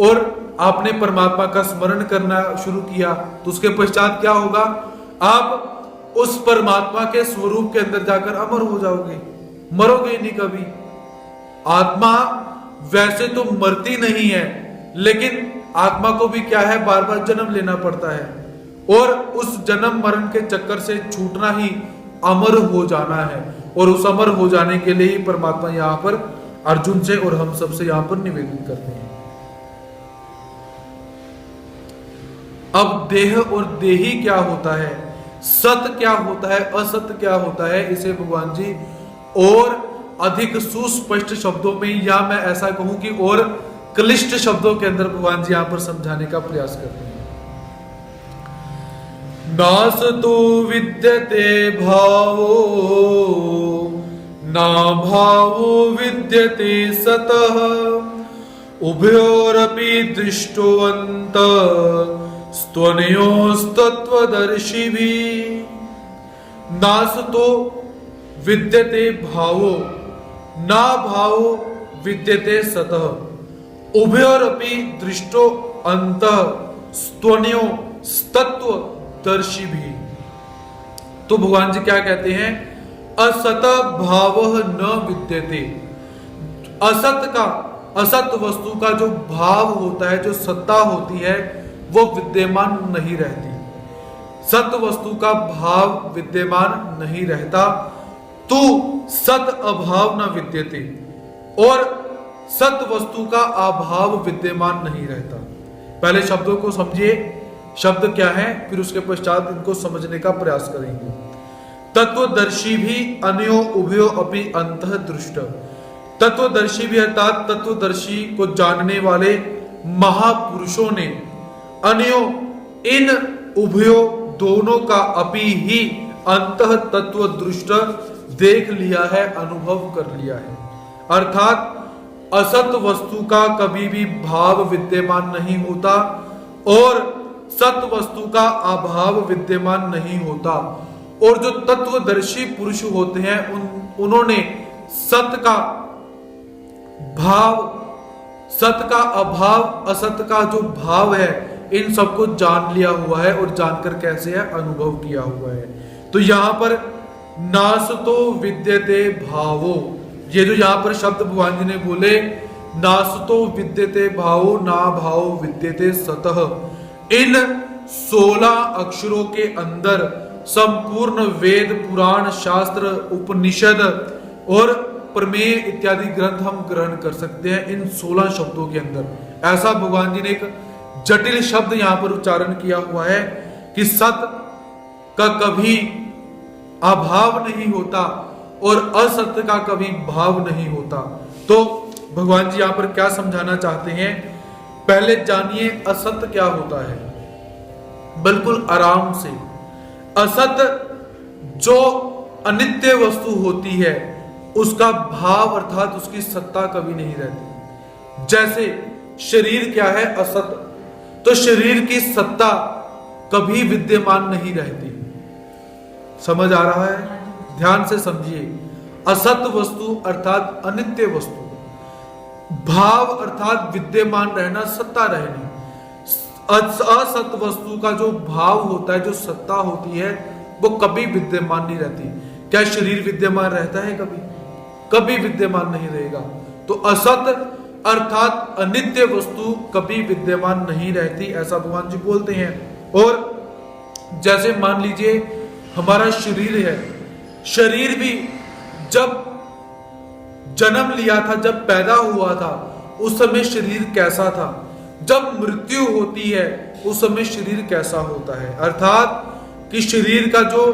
और आपने परमात्मा का स्मरण करना शुरू किया, तो उसके पश्चात क्या होगा? आप उस परमात्मा के स्वरूप के अंदर जाकर अमर हो जाओगे, मरोगे नहीं कभी। आत्मा वैसे तो मरती नहीं है, लेकिन आत्मा को भी क्या है, बार बार जन्म लेना पड़ता है, और उस जन्म मरण के चक्कर से छूटना ही अमर हो जाना है। और उस अमर हो जाने के लिए ही परमात्मा यहां पर अर्जुन से और हम सब से यहां पर निवेदन करते हैं। अब देह और देही क्या होता है, सत्य क्या होता है, असत्य क्या होता है, इसे भगवान जी और अधिक सुस्पष्ट शब्दों में, या मैं ऐसा कहूं कि और क्लिष्ट शब्दों के अंदर भगवान जी यहां पर समझाने का प्रयास करते हैं। नास तो विद्यते भावो ना भावो विद्यते सतः उभयोरपि दृष्टोऽन्त स्तवनयोस्तत्वदर्शिभिः। नास तो विद्यते भावो ना भावो विद्यते सतः उभयोरपि दृष्टो अन्तः स्तवनयो तत्वदर्शी भी। तो भगवान जी क्या कहते हैं? असत भाव न विद्यते। असत वस्तु का जो भाव होता है, जो सत्ता होती है, वो विद्यमान नहीं रहती। सत वस्तु का भाव विद्यमान नहीं रहता, तो सत अभाव न विद्यते, और सत वस्तु का अभाव विद्यमान नहीं रहता। पहले शब्दों को समझिए, शब्द क्या है, फिर उसके पश्चात इनको समझने का प्रयास करेंगे। तत्वदर्शी भी अन्यो उभयो अपि अंतः दृष्ट। तत्वदर्शी भी अर्थात तत्वदर्शी को जानने वाले महापुरुषों ने अन्यो इन उभयो दोनों का अपि ही अंतः तत्व दृष्ट देख लिया है, अनुभव कर लिया है। अर्थात असत वस्तु का कभी भी भाव विद्यमान नहीं होता और सत वस्तु का अभाव विद्यमान नहीं होता। और जो तत्वदर्शी पुरुष होते हैं उन्होंने सत का भाव, सत का अभाव, असत का जो भाव है, इन सबको जान लिया हुआ है, और जानकर कैसे है, अनुभव किया हुआ है। तो यहां पर नासतो विद्यते भावो, ये जो यहां पर शब्द भगवान जी ने बोले, नासतो विद्यते भावो ना भावो विद्यते सतः, इन 16 अक्षरों के अंदर संपूर्ण वेद, पुराण, शास्त्र, उपनिषद और प्रमेय इत्यादि ग्रंथ हम ग्रहण कर सकते हैं इन 16 शब्दों के अंदर। ऐसा भगवान जी ने एक जटिल शब्द यहां पर उच्चारण किया हुआ है कि सत का कभी अभाव नहीं होता और असत्य का कभी भाव नहीं होता। तो भगवान जी यहां पर क्या समझाना चाहते हैं, पहले जानिए असत्य क्या होता है। बिल्कुल आराम से, असत्य जो अनित्य वस्तु होती है उसका भाव अर्थात उसकी सत्ता कभी नहीं रहती। जैसे शरीर क्या है, असत्य, तो शरीर की सत्ता कभी विद्यमान नहीं रहती। समझ आ रहा है? ध्यान से समझिए। असत वस्तु अर्थात अनित्य वस्तु, भाव अर्थात विद्यमान रहना, सत्ता रहनी। असत वस्तु का जो भाव होता है, जो सत्ता होती है, वो कभी विद्यमान नहीं रहती। क्या शरीर विद्यमान रहता है? कभी विद्यमान नहीं रहेगा। तो असत अर्थात अनित्य वस्तु कभी विद्यमान नहीं रहती, ऐसा भगवान जी बोलते हैं। और जैसे मान लीजिए हमारा शरीर है, शरीर भी जब जन्म लिया था, जब पैदा हुआ था, उस समय शरीर कैसा था, जब मृत्यु होती है उस समय शरीर कैसा होता है। अर्थात कि शरीर का जो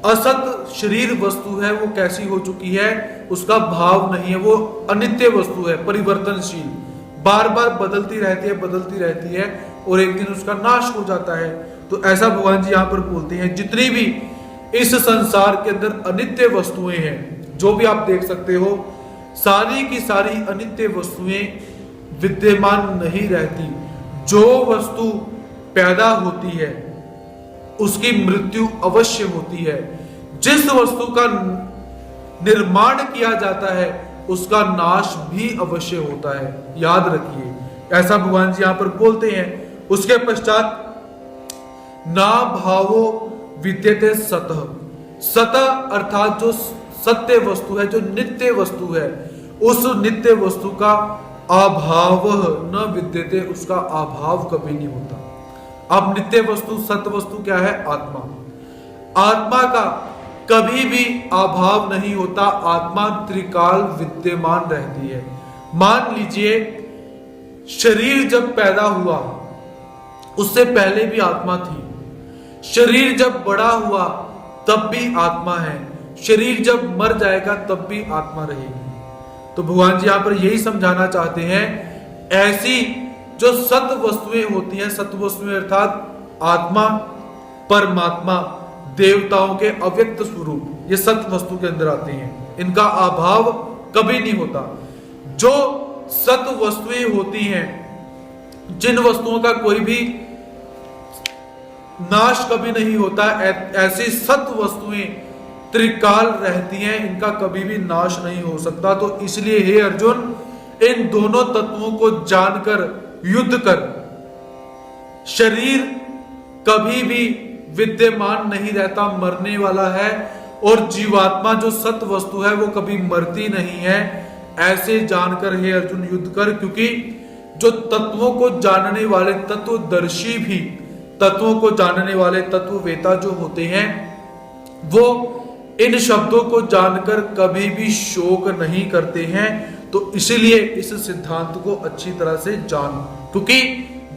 असत शरीर वस्तु है वो कैसी हो चुकी है, उसका भाव नहीं है, वो अनित्य वस्तु है, परिवर्तनशील, बार बार बदलती रहती है और एक दिन उसका नाश हो जाता है। तो ऐसा भगवान जी यहाँ पर बोलते हैं, जितनी भी इस संसार के अंदर अनित्य वस्तुएं हैं, जो भी आप देख सकते हो, सारी की सारी अनित्य वस्तुएं विद्यमान नहीं रहती। जो वस्तु पैदा होती है उसकी मृत्यु अवश्य होती है। जिस वस्तु का निर्माण किया जाता है उसका नाश भी अवश्य होता है, याद रखिए। ऐसा भगवान जी यहां पर बोलते हैं। उसके पश्चात ना भावो विद्यते सतः, सतः अर्थात जो सत्य वस्तु है, जो नित्य वस्तु है, उस नित्य वस्तु का अभाव न विद्यते, उसका अभाव कभी नहीं होता। अब नित्य वस्तु, सत्य वस्तु क्या है? आत्मा। आत्मा का कभी भी अभाव नहीं होता, आत्मा त्रिकाल विद्यमान रहती है। मान लीजिए शरीर जब पैदा हुआ उससे पहले भी आत्मा थी, शरीर जब बड़ा हुआ तब भी आत्मा है, शरीर जब मर जाएगा तब भी आत्मा रहेगी। तो भगवान जी यहां पर यही समझाना चाहते हैं, ऐसी जो सत्य वस्तुएं होती हैं, सत्य वस्तुएं अर्थात आत्मा, परमात्मा, देवताओं के अव्यक्त स्वरूप, ये सत्य वस्तु के अंदर आते हैं, इनका अभाव कभी नहीं होता। जो सत्य वस्तुएं होती हैं, जिन वस्तुओं का कोई भी नाश कभी नहीं होता, ऐसी सत्य वस्तुएं त्रिकाल रहती हैं, इनका कभी भी नाश नहीं हो सकता। तो इसलिए हे अर्जुन, इन दोनों तत्वों को जानकर युद्ध कर। शरीर कभी भी विद्यमान नहीं रहता, मरने वाला है, और जीवात्मा जो सत्य वस्तु है वो कभी मरती नहीं है। ऐसे जानकर हे अर्जुन युद्ध कर, क्योंकि जो तत्वों को जानने वाले, तत्वदर्शी भी, तत्वों को जानने वाले तत्ववेता जो होते हैं, वो इन शब्दों को जानकर कभी भी शोक नहीं करते हैं। तो इसलिए इस सिद्धांत को अच्छी तरह से जान, क्योंकि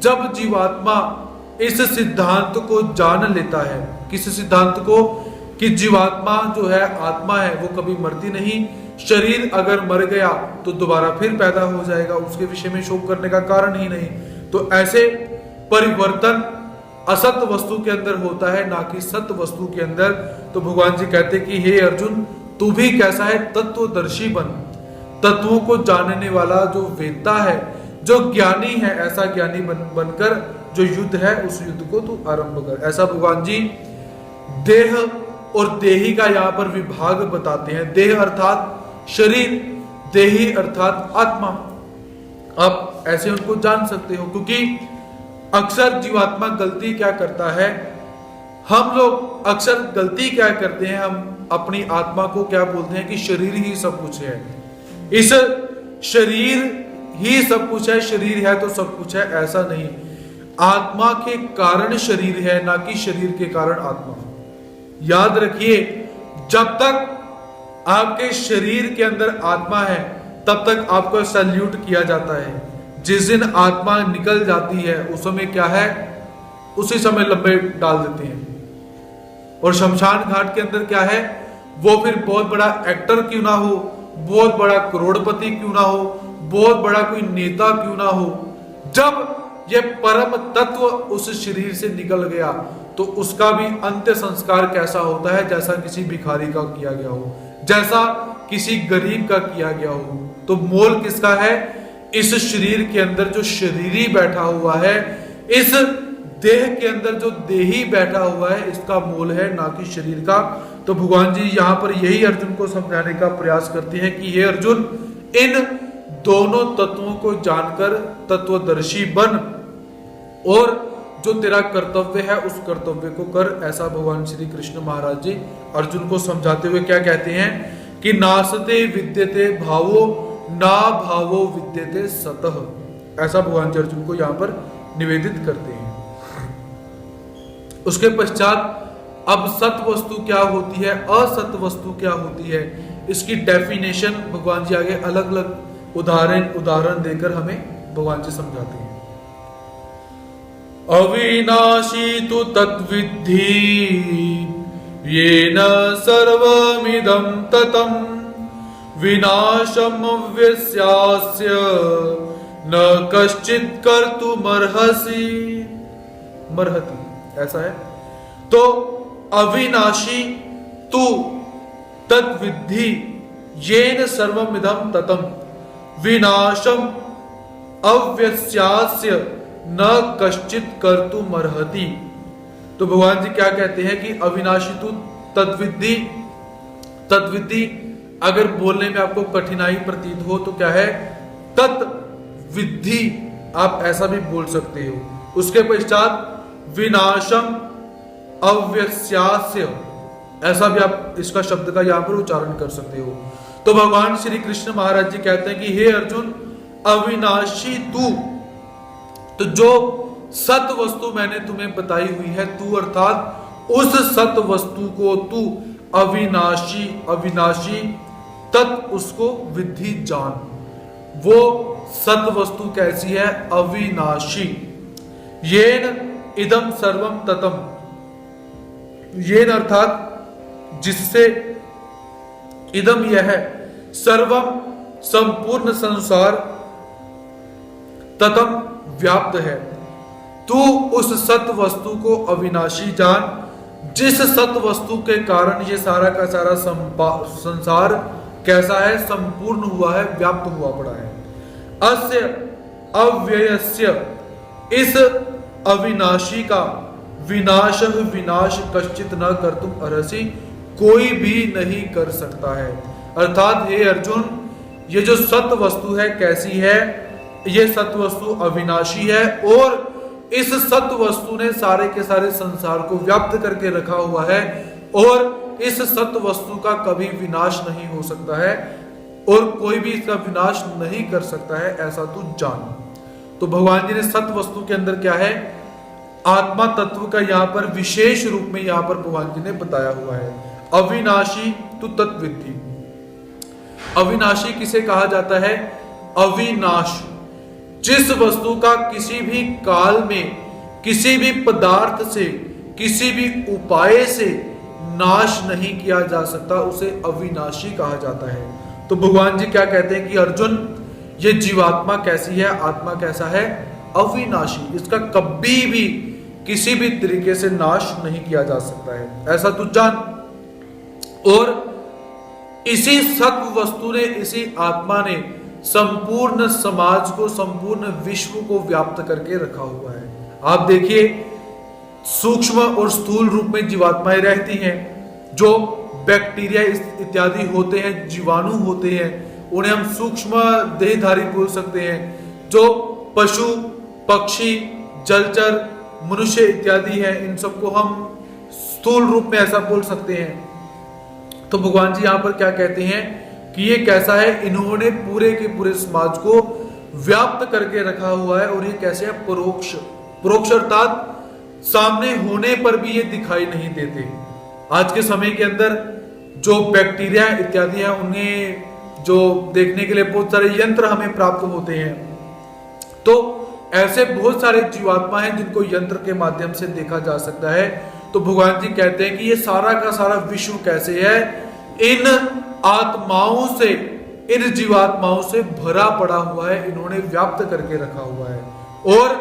जब जीवात्मा इस सिद्धांत को जान लेता है, किस सिद्धांत को, कि जीवात्मा जो है, आत्मा है, वो कभी मरती नहीं, शरीर अगर मर गया तो दोबारा फिर पैदा हो जाएगा, उसके विषय में शोक करने का कारण ही नहीं। तो ऐसे परिवर्तन असत्य वस्तु के अंदर होता है, ना कि सत्य वस्तु के अंदर। तो भगवान जी कहते कि हे अर्जुन, तू भी कैसा है? तत्वदर्शी बन, तत्वों को जानने वाला जो वेत्ता है, जो ज्ञानी है, ऐसा ज्ञानी बनकर जो युद्ध है उस युद्ध को तू आरंभ कर। ऐसा भगवान जी देह और देही का यहाँ पर विभाग बताते हैं। देह अर्थात शरीर, देही अर्थात आत्मा। आप ऐसे उनको जान सकते हो, क्योंकि अक्सर जीवात्मा गलती क्या करता है, हम लोग अक्सर गलती क्या करते हैं, हम अपनी आत्मा को क्या बोलते हैं कि शरीर ही सब कुछ है, इस शरीर ही सब कुछ है, शरीर है तो सब कुछ है। ऐसा नहीं, आत्मा के कारण शरीर है, ना कि शरीर के कारण आत्मा। याद रखिए, जब तक आपके शरीर के अंदर आत्मा है तब तक आपको सैल्यूट किया जाता है। जिस दिन आत्मा निकल जाती है उस समय क्या है, उसी समय लंबे डाल देते हैं। और शमशान घाट के अंदर क्या है, वो फिर बहुत बड़ा एक्टर क्यों ना हो, बहुत बड़ा करोड़पति क्यों ना हो, बहुत बड़ा कोई नेता क्यों ना हो, जब ये परम तत्व उस शरीर से निकल गया तो उसका भी अंत्य संस्कार कैसा होता है, जैसा किसी भिखारी का किया गया हो, जैसा किसी गरीब का किया गया हो। तो मोल किसका है, इस शरीर के अंदर जो शरीरी बैठा हुआ है, इस देह के अंदर जो देही बैठा हुआ है, इसका मोल है, ना कि शरीर का। तो भगवान जी यहाँ पर यही अर्जुन को समझाने का प्रयास करते हैं कि हे अर्जुन, इन दोनों तत्वों को जानकर तत्वदर्शी बन और जो तेरा कर्तव्य है उस कर्तव्य को कर। ऐसा भगवान श्री कृष्ण महाराज जी अर्जुन को समझाते हुए क्या कहते हैं कि नासते विद्यते भावो ना भावो विद्यते सतः। ऐसा भगवान जी अर्जुन को यहाँ पर निवेदित करते हैं। उसके पश्चात अब सत वस्तु क्या होती है, असत वस्तु क्या होती है, इसकी डेफिनेशन भगवान जी आगे अलग अलग उदाहरण देकर हमें भगवान जी समझाते हैं। अविनाशी तु तत्विद्धि येन सर्वमिदं ततं विनाशम व्यस्यास्य न कश्चित् कर्तुमर्हसि मर्हति। ऐसा है। तो अविनाशी तु तत्विद्धि येन सर्वमिदं ततं विनाशम अव्यस्यास्य न कश्चित् कर्तुमर्हति। तो भगवान जी क्या कहते हैं कि अविनाशी तु तत्विद्धि। तत्विद्धि अगर बोलने में आपको कठिनाई प्रतीत हो तो क्या है, तत्विद्धि आप ऐसा भी बोल सकते हो। उसके पश्चात विनाशम अव्यस्यास्य, ऐसा भी आप इसका शब्द का यहां पर उच्चारण कर सकते हो। तो भगवान श्री कृष्ण महाराज जी कहते हैं कि हे अर्जुन, अविनाशी तू, तो जो सत वस्तु मैंने तुम्हें बताई हुई है, तू अर्थात उस सत वस्तु को तू अविनाशी तत् उसको विद्धि जान। वो सत वस्तु कैसी है, अविनाशी। येन इदम सर्वम ततम, येन अर्थात जिससे, इदम यह है, सर्वम संपूर्ण संसार, ततम व्याप्त है। तू उस सत वस्तु को अविनाशी जान जिस सत वस्तु के कारण ये सारा का सारा संसार कैसा है, संपूर्ण हुआ है, व्याप्त हुआ पड़ा है। अस्य अव्ययस्य, इस अविनाशी का विनाश विनाश कश्चित न कर्तुम अर्हसि, कोई भी नहीं कर सकता है। अर्थात हे अर्जुन, ये जो सत वस्तु है कैसी है, ये सत वस्तु अविनाशी है और इस सत वस्तु ने सारे के सारे संसार को व्याप्त करके रखा हुआ है और इस सत वस्तु का कभी विनाश नहीं हो सकता है और कोई भी इसका विनाश नहीं कर सकता है, ऐसा तू जान। तो भगवान जी ने सत वस्तु के अंदर क्या है, आत्मा तत्व का यहाँ पर विशेष रूप में यहाँ पर भगवान जी ने बताया हुआ है। अविनाशी तू तत्विद्धि। अविनाशी किसे कहा जाता है, अविनाश, जिस वस्तु का किसी भी काल में, किसी भी पदार्थ से, किसी भी उपाय से नाश नहीं किया जा सकता, उसे अविनाशी कहा जाता है। तो भगवान जी क्या कहते हैं कि अर्जुन, ये जीवात्मा कैसी है, आत्मा कैसा है, अविनाशी, इसका कभी भी किसी भी तरीके से नाश नहीं किया जा सकता है, ऐसा तू जान। और इसी सत वस्तु ने, इसी आत्मा ने संपूर्ण समाज को, संपूर्ण विश्व को व्याप्त करके रखा हुआ है। आप देखिए, सूक्ष्म और स्थूल रूप में जीवात्माएं रहती हैं, जो बैक्टीरिया इत्यादि होते हैं, जीवाणु होते हैं, उन्हें हम सूक्ष्म देहधारी बोल सकते हैं। जो पशु, पक्षी, जलचर, मनुष्य इत्यादि हैं, इन सबको हम स्थूल रूप में ऐसा बोल सकते हैं। तो भगवान जी यहाँ पर क्या कहते हैं कि ये कैसा है, इन्होंने पूरे के पूरे समाज को व्याप्त करके रखा हुआ है। और ये कैसे है, परोक्ष। परोक्ष अर्थात सामने होने पर भी ये दिखाई नहीं देते। आज के समय के अंदर जो बैक्टीरिया इत्यादि है उन्हें जो देखने के लिए बहुत सारे यंत्र हमें प्राप्त होते हैं। तो ऐसे बहुत सारे जीवात्मा हैं जिनको यंत्र के माध्यम से देखा जा सकता है। तो भगवान जी कहते हैं कि ये सारा का सारा विश्व कैसे है, इन आत्माओं से, इन जीवात्माओं से भरा पड़ा हुआ है, इन्होंने व्याप्त करके रखा हुआ है। और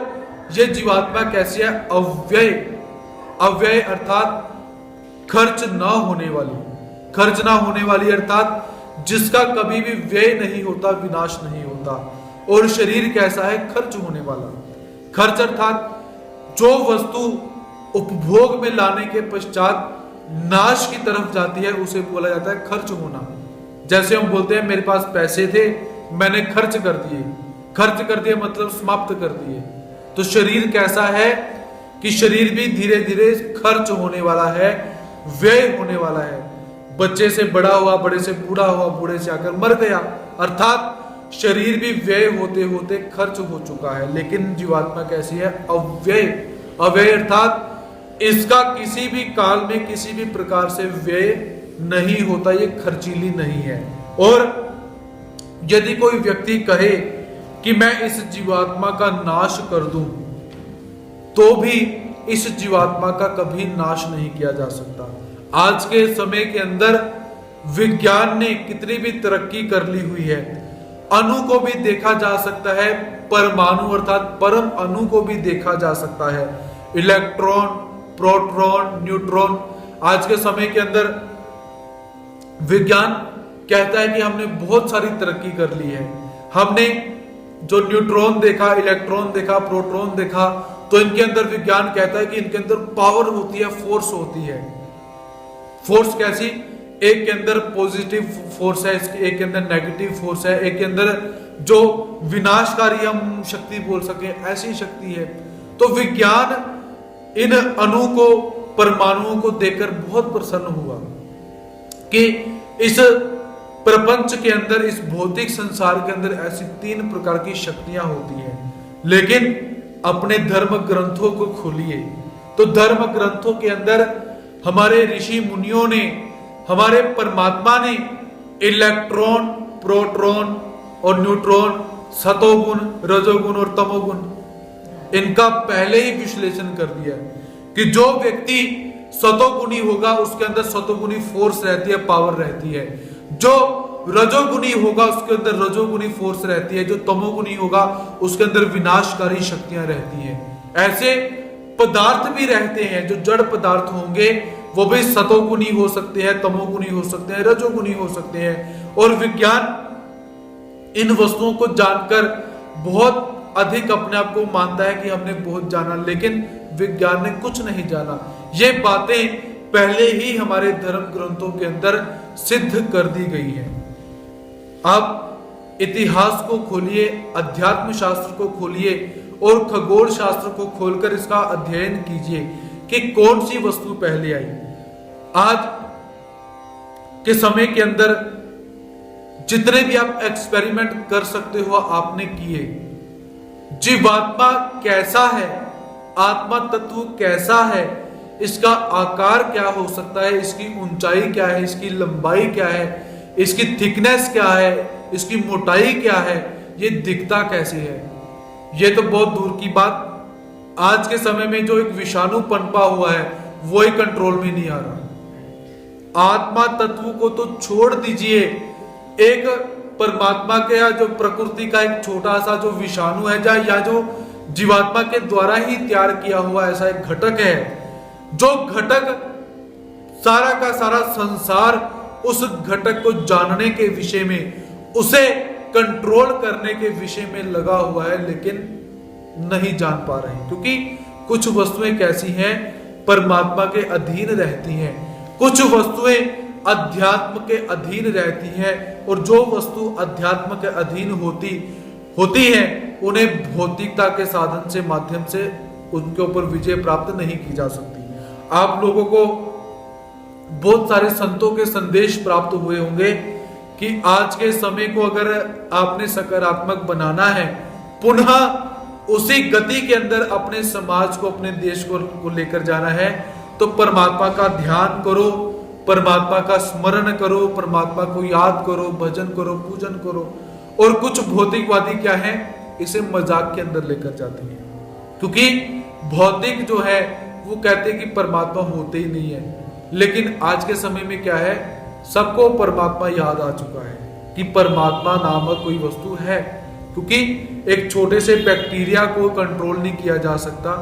ये जीवात्मा कैसी है, अव्यय, अव्यय अर्थात खर्च ना होने वाली, खर्च ना होने वाली अर्थात जिसका कभी भी व्यय नहीं होता, विनाश नहीं होता। और शरीर कैसा है, खर्च होने वाला। खर्च अर्थात जो वस्तु उपभोग में लाने के पश्चात नाश की तरफ जाती है उसे बोला जाता है खर्च होना। जैसे हम बोलते हैं मेरे पास पैसे थे, मैंने खर्च कर दिए, खर्च कर दिए मतलब समाप्त कर दिए। तो शरीर कैसा है कि शरीर भी धीरे धीरे खर्च होने वाला है, व्यय होने वाला है। बच्चे से बड़ा हुआ, बड़े से बूढ़ा हुआ, बूढ़े से आकर मर गया, अर्थात शरीर भी व्यय होते होते खर्च हो चुका है। लेकिन जीवात्मा कैसी है, अव्यय। अव्यय अर्थात इसका किसी भी काल में किसी भी प्रकार से व्यय नहीं होता, ये खर्चीली नहीं है। और यदि कोई व्यक्ति कहे कि मैं इस जीवात्मा का नाश कर दूं, तो भी इस जीवात्मा का कभी नाश नहीं किया जा सकता। आज के समय के अंदर विज्ञान ने कितनी भी तरक्की कर ली हुई है, अणु को भी देखा जा सकता है, परमाणु अर्थात परम अणु को भी देखा जा सकता है, इलेक्ट्रॉन, प्रोटॉन, न्यूट्रॉन। आज के समय के अंदर विज्ञान कहता है कि हमने बहुत सारी तरक्की कर ली है। हमने जो न्यूट्रॉन देखा, इलेक्ट्रॉन देखा, प्रोटॉन देखा, तो इनके अंदर विज्ञान कहता है कि इनके अंदर पावर होती है, फोर्स होती है। फोर्स कैसी, एक के अंदर पॉजिटिव फोर्स है, एक के अंदर नेगेटिव फोर्स है, एक के अंदर जो विनाशकारी हम शक्ति बोल सके ऐसी शक्ति है। तो विज्ञान इन अणु को, परमाणुओं को देखकर बहुत प्रसन्न हुआ कि इस प्रपंच के अंदर, इस भौतिक संसार के अंदर ऐसी 3 प्रकार की शक्तियां होती हैं। लेकिन अपने धर्म ग्रंथों को खोलिए तो धर्म ग्रंथों के अंदर हमारे ऋषि मुनियों ने, हमारे परमात्मा ने इलेक्ट्रॉन, प्रोटॉन और न्यूट्रॉन, सतोगुण, रजोगुण और तमोगुण, इनका पहले ही विश्लेषण कर दिया कि जो व्यक्ति सतोगुणी होगा उसके अंदर सतोगुणी फोर्स रहती है, पावर रहती है। जो रजोगुणी होगा उसके अंदर रजोगुणी फोर्स रहती है। जो तमोगुणी होगा उसके अंदर विनाशकारी शक्तियां रहती हैं। ऐसे पदार्थ भी रहते हैं, जो जड़ पदार्थ होंगे वो भी सतोगुणी हो सकते हैं, तमोगुणी हो सकते हैं, रजोगुणी हो सकते हैं। और विज्ञान इन वस्तुओं को जानकर बहुत अधिक अपने आप को मानता है कि हमने बहुत जाना, लेकिन विज्ञान ने कुछ नहीं जाना। ये बातें पहले ही हमारे धर्म ग्रंथों के अंदर सिद्ध कर दी गई है। आप इतिहास को खोलिए, अध्यात्म शास्त्र को खोलिए और खगोल शास्त्र को खोलकर इसका अध्ययन कीजिए कि कौन सी वस्तु पहले आई। आज के समय के अंदर जितने भी आप एक्सपेरिमेंट कर सकते हो आपने किए। जीवात्मा कैसा है, आत्मा तत्व कैसा है, इसका आकार क्या हो सकता है, इसकी ऊंचाई क्या है, इसकी लंबाई क्या है, इसकी थिकनेस क्या है, इसकी मोटाई क्या है, ये दिखता कैसे है, ये तो बहुत दूर की बात। आज के समय में जो एक विषाणु पनपा हुआ है वो ही कंट्रोल में नहीं आ रहा। आत्मा तत्व को तो छोड़ दीजिए, एक परमात्मा के या जो प्रकृति का एक छोटा सा जो विषाणु है या जो जीवात्मा के द्वारा ही तैयार किया हुआ ऐसा एक घटक है, जो घटक सारा का सारा संसार उस घटक को जानने के विषय में, उसे कंट्रोल करने के विषय में लगा हुआ है, लेकिन नहीं जान पा रहे हैं। क्योंकि कुछ वस्तुएं कैसी हैं, परमात्मा के अधीन रहती हैं, कुछ वस्तुएं अध्यात्म के अधीन रहती हैं, और जो वस्तु अध्यात्म के अधीन होती है उन्हें भौतिकता के साधन से, माध्यम से उनके ऊपर विजय प्राप्त नहीं की जा सकती। आप लोगों को बहुत सारे संतों के संदेश प्राप्त हुए होंगे कि आज के समय को अगर आपने सकारात्मक बनाना है, पुनः उसी गति के अंदर अपने समाज को, अपने देश को लेकर जाना है, तो परमात्मा का ध्यान करो, परमात्मा का स्मरण करो, परमात्मा को याद करो, भजन करो, पूजन करो। और कुछ भौतिकवादी क्या है, इसे मजाक के अंदर लेकर जाते हैं, क्योंकि भौतिक जो है वो कहते हैं कि परमात्मा होते ही नहीं है। लेकिन आज के समय में क्या है, सबको परमात्मा याद आ चुका है कि परमात्मा नामक कोई वस्तु है, क्योंकि एक छोटे से बैक्टीरिया को कंट्रोल नहीं किया जा सकता,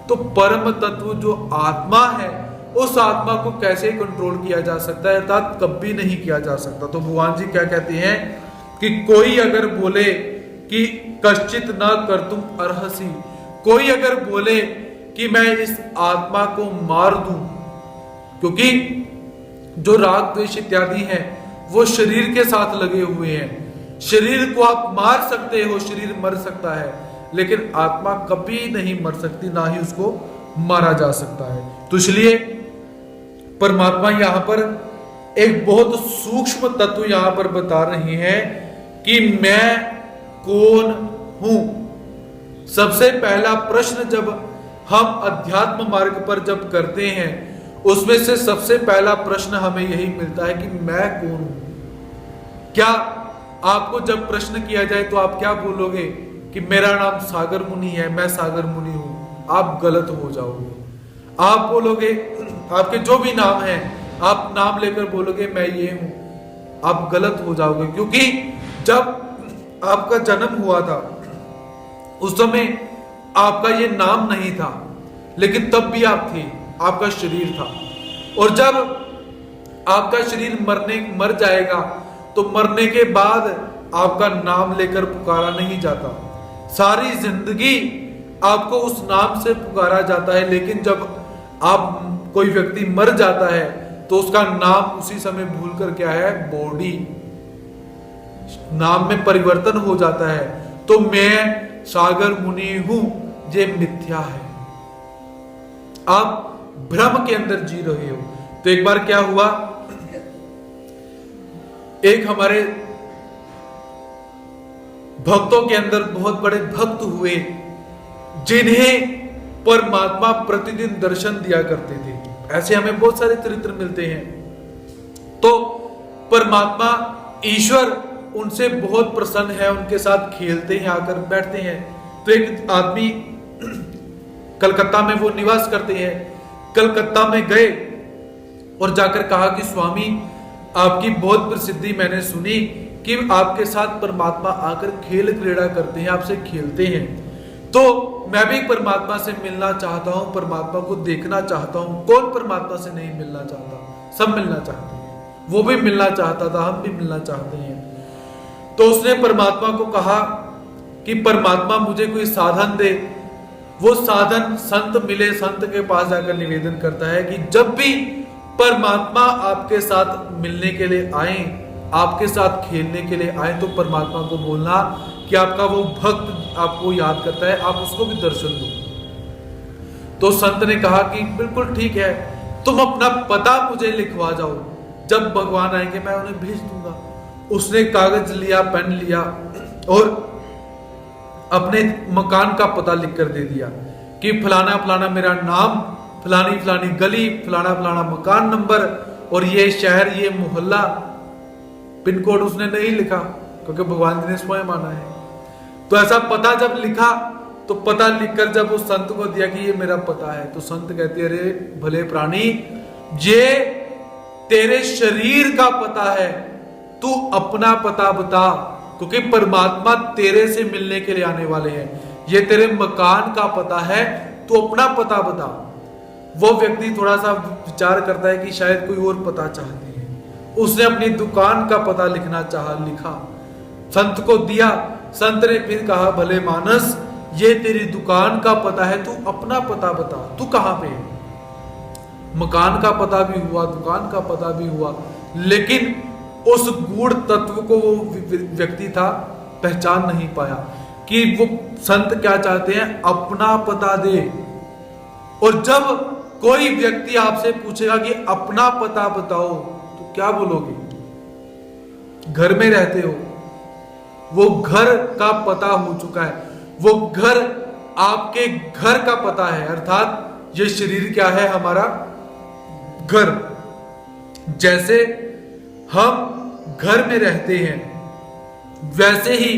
तो परम तत्व जो आत्मा है उस आत्मा को कैसे कंट्रोल किया जा सकता है, अर्थात कभी नहीं किया जा सकता। तो भगवान जी क्या कहते हैं कि कोई अगर बोले कि कश्चित न कर्तुम अर्हसि, कोई अगर बोले कि मैं इस आत्मा को मार दूं, क्योंकि जो राग द्वेष इत्यादि हैं वो शरीर के साथ लगे हुए हैं। शरीर को आप मार सकते हो, शरीर मर सकता है, लेकिन आत्मा कभी नहीं मर सकती, ना ही उसको मारा जा सकता है। तो इसलिए परमात्मा यहां पर एक बहुत सूक्ष्म तत्व यहां पर बता रही है कि मैं कौन हूं। सबसे पहला प्रश्न जब हम अध्यात्म मार्ग पर जब करते हैं, उसमें से सबसे पहला प्रश्न हमें यही मिलता है कि मैं कौन हूं। क्या आपको जब प्रश्न किया जाए तो आप क्या बोलोगे कि मेरा नाम सागर मुनि है, मैं सागर मुनि हूं? आप गलत हो जाओगे। आप बोलोगे, आपके जो भी नाम है, आप नाम लेकर बोलोगे मैं ये हूं, आप गलत हो जाओगे। क्योंकि जब आपका जन्म हुआ था उस समय आपका ये नाम नहीं था, लेकिन तब भी आप थे, आपका शरीर था। और जब आपका शरीर मर जाएगा तो मरने के बाद आपका नाम लेकर पुकारा नहीं जाता, सारी जिंदगी आपको उस नाम से पुकारा जाता है। लेकिन जब आप कोई व्यक्ति मर जाता है तो उसका नाम उसी समय भूल कर क्या है, बॉडी, नाम में परिवर्तन हो जाता है। तो मैं सागर मुनि हूं, ये मिथ्या है, आप भ्रम के अंदर जी रहे हो। तो एक बार क्या हुआ, एक हमारे भक्तों के अंदर बहुत बड़े भक्त हुए जिन्हें परमात्मा प्रतिदिन दर्शन दिया करते थे। ऐसे हमें बहुत सारे चरित्र मिलते हैं। तो परमात्मा ईश्वर उनसे बहुत प्रसन्न है, उनके साथ खेलते हैं, आकर बैठते हैं। तो एक आदमी कलकत्ता में वो निवास करते हैं, कलकत्ता में गए और जाकर कहा कि स्वामी आपकी बहुत प्रसिद्धि मैंने सुनी कि आपके साथ परमात्मा आकर खेल क्रीड़ा करते हैं, आपसे खेलते हैं, तो मैं भी परमात्मा से मिलना चाहता हूं, परमात्मा को देखना चाहता हूं। कौन परमात्मा से नहीं मिलना चाहता, सब मिलना चाहते हैं। वो भी मिलना चाहता था, हम भी मिलना चाहते हैं। तो उसने परमात्मा को कहा कि परमात्मा मुझे कोई साधन दे। वो साधन संत मिले, संत के पास जाकर निवेदन करता है कि जब भी परमात्मा आपके साथ मिलने के लिए आए, आपके साथ खेलने के लिए आए, तो परमात्मा को बोलना कि आपका वो भक्त आपको याद करता है, आप उसको भी दर्शन दो। तो संत ने कहा कि बिल्कुल ठीक है, तुम अपना पता मुझे लिखवा जाओ, जब भगवान आएंगे मैं उन्हें भेज दूंगा। उसने कागज लिया, पेन लिया और अपने मकान का पता लिखकर दे दिया कि फलाना फलाना मेरा नाम, फलानी फलानी गली, फलाना फलाना मकान नंबर, और ये शहर, ये मोहल्ला। पिन कोड उसने नहीं लिखा क्योंकि भगवान जी ने स्वयं माना है। तो ऐसा पता जब लिखा, तो पता लिखकर जब उस संत को दिया कि ये मेरा पता है, तो संत कहते अरे भले प्राणी, ये तेरे शरीर का पता है, तू अपना पता बता, क्योंकि परमात्मा तेरे से मिलने के लिए आने वाले हैं। ये तेरे मकान का पता है, तू अपना पता बता। वो व्यक्ति थोड़ा सा विचार करता है कि शायद कोई और पता चाहती है, उसने अपनी दुकान का पता लिखना चाहा, लिखा, संत को दिया। संत ने फिर कहा भले मानस, ये तेरी दुकान का पता है, तू अपना पता बता, तू कहां पे है। मकान का पता भी हुआ, दुकान का पता भी हुआ, लेकिन उस गूढ़ तत्व को वो व्यक्ति था पहचान नहीं पाया कि वो संत क्या चाहते हैं, अपना पता दे। और जब कोई व्यक्ति आपसे पूछेगा कि अपना पता बताओ, तो क्या बोलोगे? घर में रहते हो, वो घर का पता हो चुका है, वो घर आपके घर का पता है, अर्थात ये शरीर क्या है, हमारा घर। जैसे हम घर में रहते हैं वैसे ही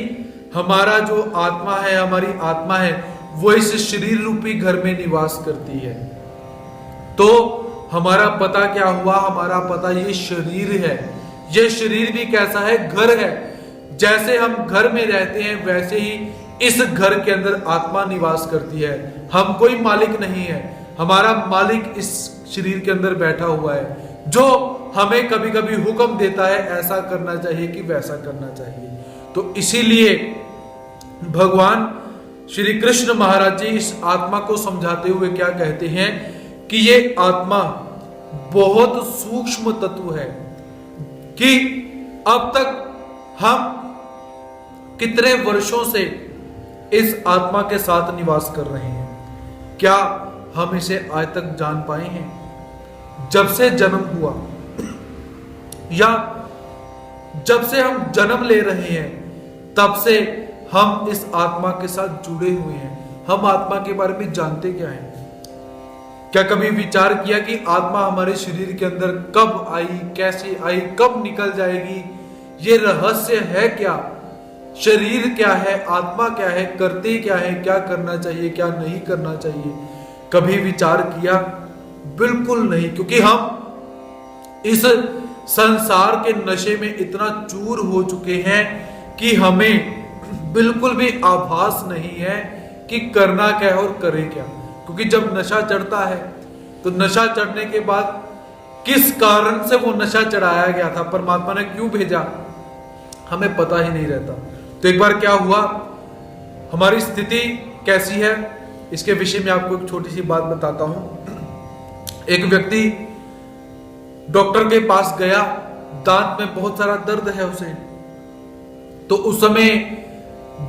हमारा जो आत्मा है, हमारी आत्मा है, वो इस शरीर रूपी घर में निवास करती है। तो हमारा पता क्या हुआ? हमारा पता ये शरीर है। ये शरीर भी कैसा है? घर है। जैसे हम घर में रहते हैं वैसे ही इस घर के अंदर आत्मा निवास करती है। हम कोई मालिक नहीं है, हमारा मालिक इस शरीर के अंदर बैठा हुआ है, जो हमें कभी कभी हुक्म देता है ऐसा करना चाहिए कि वैसा करना चाहिए। तो इसीलिए भगवान श्री कृष्ण महाराज जी इस आत्मा को समझाते हुए क्या कहते हैं कि ये आत्मा बहुत सूक्ष्म तत्व है, कि अब तक हम कितने वर्षों से इस आत्मा के साथ निवास कर रहे हैं, क्या हम इसे आज तक जान पाए हैं? जब से जन्म हुआ या जब से हम जन्म ले रहे हैं तब से हम इस आत्मा के साथ जुड़े हुए हैं। हम आत्मा के बारे में जानते क्या हैं? क्या कभी विचार किया कि आत्मा हमारे शरीर के अंदर कब आई, कैसे आई, कब निकल जाएगी? ये रहस्य है क्या? शरीर क्या है, आत्मा क्या है, करते क्या है, क्या करना चाहिए, क्या नहीं करना चाहिए? कभी विचार किया? बिल्कुल नहीं, क्योंकि हम इस संसार के नशे में इतना चूर हो चुके हैं कि हमें बिल्कुल भी आभास नहीं है कि करना क्या है और करें क्या। क्योंकि जब नशा चढ़ता है तो नशा चढ़ने के बाद किस कारण से वो नशा चढ़ाया गया था, परमात्मा ने क्यों भेजा, हमें पता ही नहीं रहता। तो एक बार क्या हुआ, हमारी स्थिति कैसी है इसके विषय में आपको एक छोटी सी बात बताता हूं। एक व्यक्ति डॉक्टर के पास गया, दांत में बहुत सारा दर्द है उसे। तो उस समय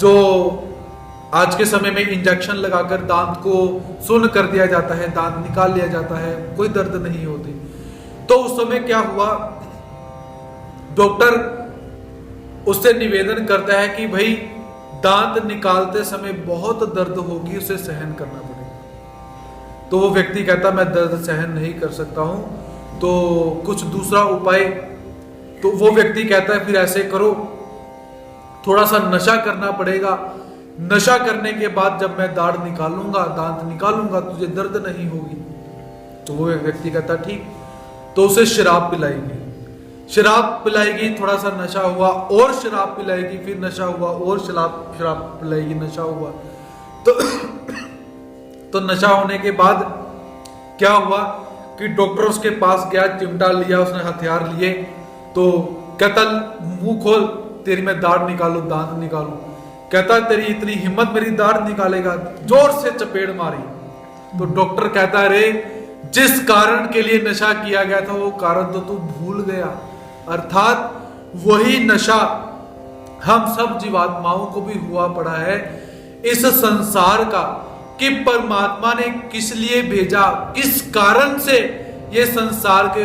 जो आज के समय में इंजेक्शन लगाकर दांत को सुन्न कर दिया जाता है, दांत निकाल लिया जाता है, कोई दर्द नहीं होती। तो उस समय क्या हुआ, डॉक्टर उससे निवेदन करता है कि भाई दांत निकालते समय बहुत दर्द होगी, उसे सहन करना पड़ेगा। तो वो व्यक्ति कहता मैं दर्द सहन नहीं कर सकता हूं, तो कुछ दूसरा उपाय। तो वो व्यक्ति कहता है फिर ऐसे करो, थोड़ा सा नशा करना पड़ेगा, नशा करने के बाद जब मैं दाढ़ निकालूंगा, दांत निकालूंगा, तुझे दर्द नहीं होगी। तो वो व्यक्ति कहता ठीक। तो उसे शराब पिलाएगी, शराब पिलाएगी, थोड़ा सा नशा हुआ, और शराब पिलाएगी, फिर नशा हुआ, और शराब पिलाएगी, नशा हुआ। तो नशा होने के बाद क्या हुआ कि डॉक्टर उसके पास गया, चिमटा लिया उसने, हथियार लिए, तो कहता मुंह खोल, तेरी मैं दाढ़ निकालू, दांत निकालू। कहता तेरी इतनी हिम्मत, मेरी दाढ़ निकालेगा? जोर से चपेड़ मारी। तो डॉक्टर कहता रे जिस कारण के लिए नशा किया गया था वो कारण तो तू भूल गया। अर्थात वही नशा हम सब जीवात्माओं को भी हुआ पड़ा है इस संसार का, कि परमात्मा ने किस लिए भेजा, किस कारण से ये संसार के